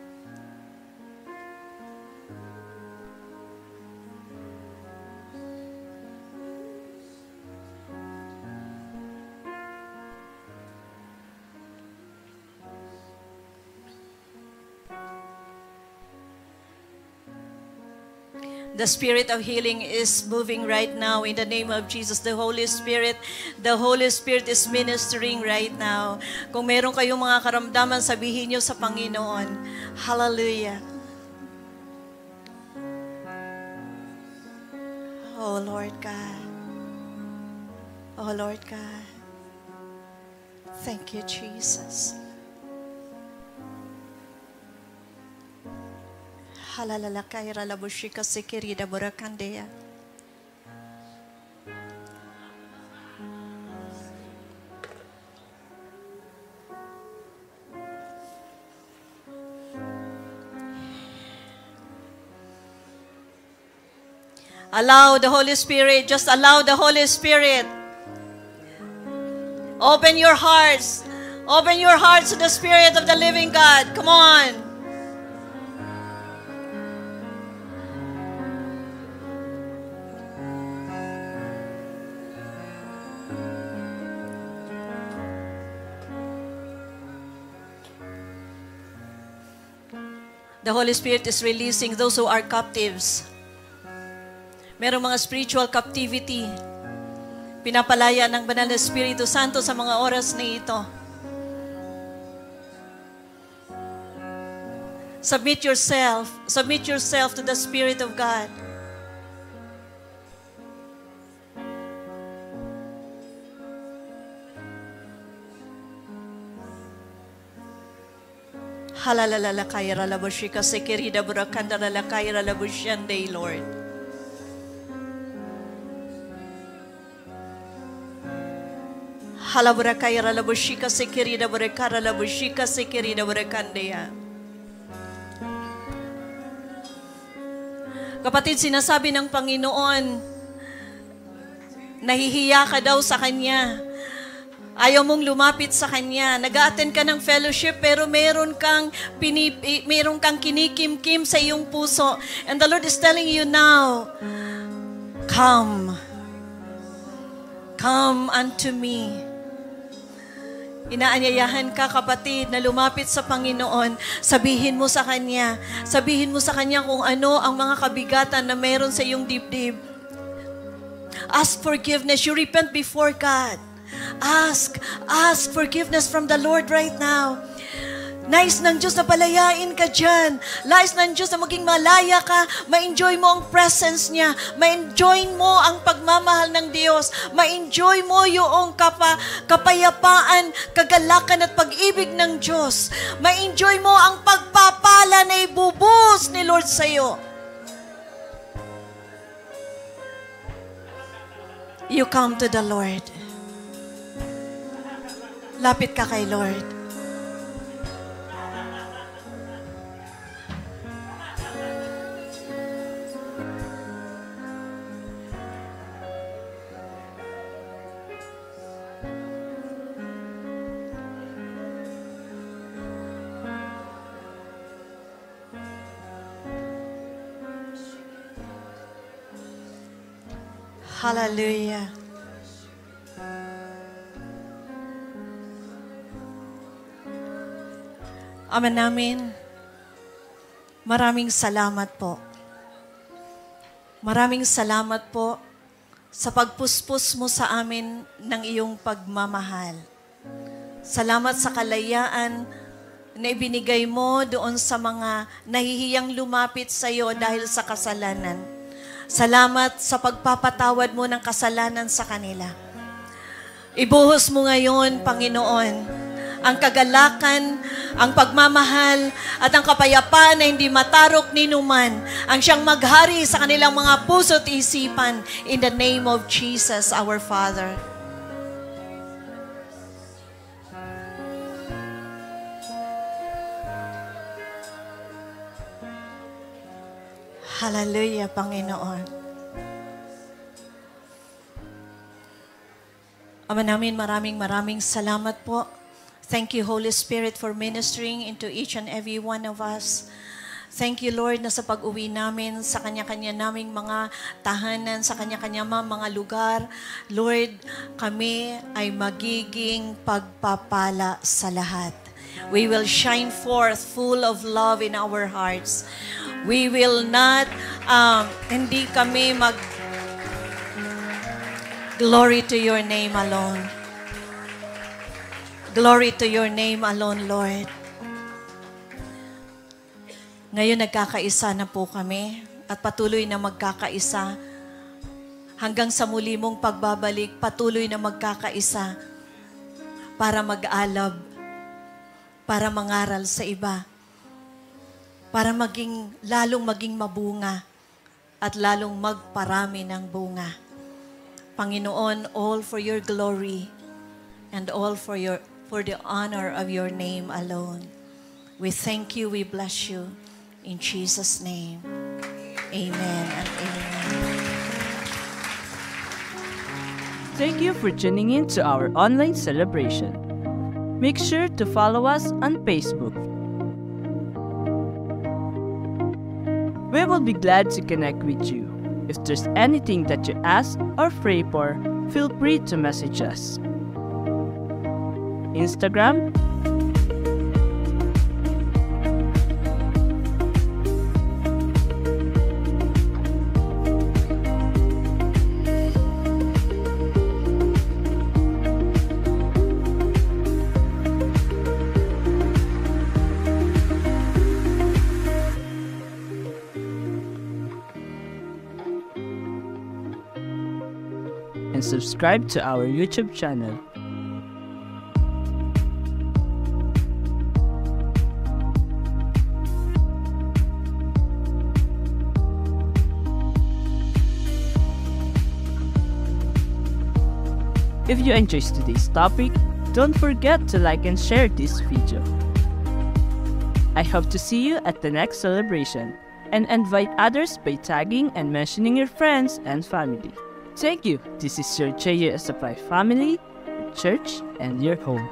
The spirit of healing is moving right now in the name of Jesus. The Holy Spirit is ministering right now. Kung meron kayong mga karamdaman, sabihin niyo sa Panginoon. Hallelujah. Oh Lord God. Oh Lord God. Thank you, Jesus. Halalala kaira labushika sikirida burakandeya. Allow the Holy Spirit, just allow the Holy Spirit. Open your hearts. Open your hearts to the Spirit of the living God. Come on. The Holy Spirit is releasing those who are captives. Merong mga spiritual captivity. Pinapalaya ng Banal na Espiritu Santo sa mga oras na ito. Submit yourself to the Spirit of God. Halalala kaira labushika sekirida burakandara la kaira labushande, Lord. Halabura kaira labushika sekirida burakara labushika sekirida burakandeya. Kapatid, sinasabi ng Panginoon, nahihiya ka daw sa Kanya. Ayaw mong lumapit sa Kanya. Nag-a-attend ka ng fellowship pero meron kang kinikim-kim sa iyong puso. And the Lord is telling you now, come. Come unto me. Inaanyayahan ka, kapatid, na lumapit sa Panginoon. Sabihin mo sa Kanya. Sabihin mo sa Kanya kung ano ang mga kabigatan na meron sa iyong dibdib. Ask forgiveness. You repent before God. Ask forgiveness from the Lord right now. Nais ng Diyos na palayain ka dyan. Nais ng Diyos na maging malaya ka. Ma-enjoy mo ang presence niya. Ma-enjoy mo ang pagmamahal ng Diyos. Ma-enjoy mo yung kapayapaan, kagalakan at pag-ibig ng Diyos. Ma-enjoy mo ang pagpapala na ibubuhos ni Lord sa iyo. You come to the Lord. Lapit ka kay Lord. Hallelujah. Ama namin, maraming salamat po. Maraming salamat po sa pagpuspos mo sa amin ng iyong pagmamahal. Salamat sa kalayaan na ibinigay mo doon sa mga nahihiyang lumapit sa iyo dahil sa kasalanan. Salamat sa pagpapatawad mo ng kasalanan sa kanila. Ibuhos mo ngayon, Panginoon, ang kagalakan, ang pagmamahal, at ang kapayapaan na hindi matarok ni numan, ang siyang maghari sa kanilang mga puso at isipan, in the name of Jesus, our Father. Hallelujah, Panginoon. Ama namin, maraming salamat po. Thank you, Holy Spirit, for ministering into each and every one of us. Thank you, Lord, na sa pag-uwi namin sa kanya-kanya naming mga tahanan, sa kanya-kanya mga lugar, Lord, kami ay magiging pagpapala sa lahat. We will shine forth full of love in our hearts. We will not, hindi kami glory to your name alone. Glory to your name alone, Lord. Ngayon nagkakaisa na po kami at patuloy na magkakaisa. Hanggang sa muli mong pagbabalik, patuloy na magkakaisa para mag-alab, para mangaral sa iba, para lalong maging mabunga at lalong magparami ng bunga. Panginoon, all for your glory and all for the honor of your name alone. We thank you, we bless you. In Jesus' name, amen and amen. Thank you for tuning in to our online celebration. Make sure to follow us on Facebook. We will be glad to connect with you. If there's anything that you ask or pray for, feel free to message us. Instagram, and subscribe to our YouTube channel. If you enjoyed today's topic, don't forget to like and share this video. I hope to see you at the next celebration and invite others by tagging and mentioning your friends and family. Thank you. This is your JUSFI family, church, and your home.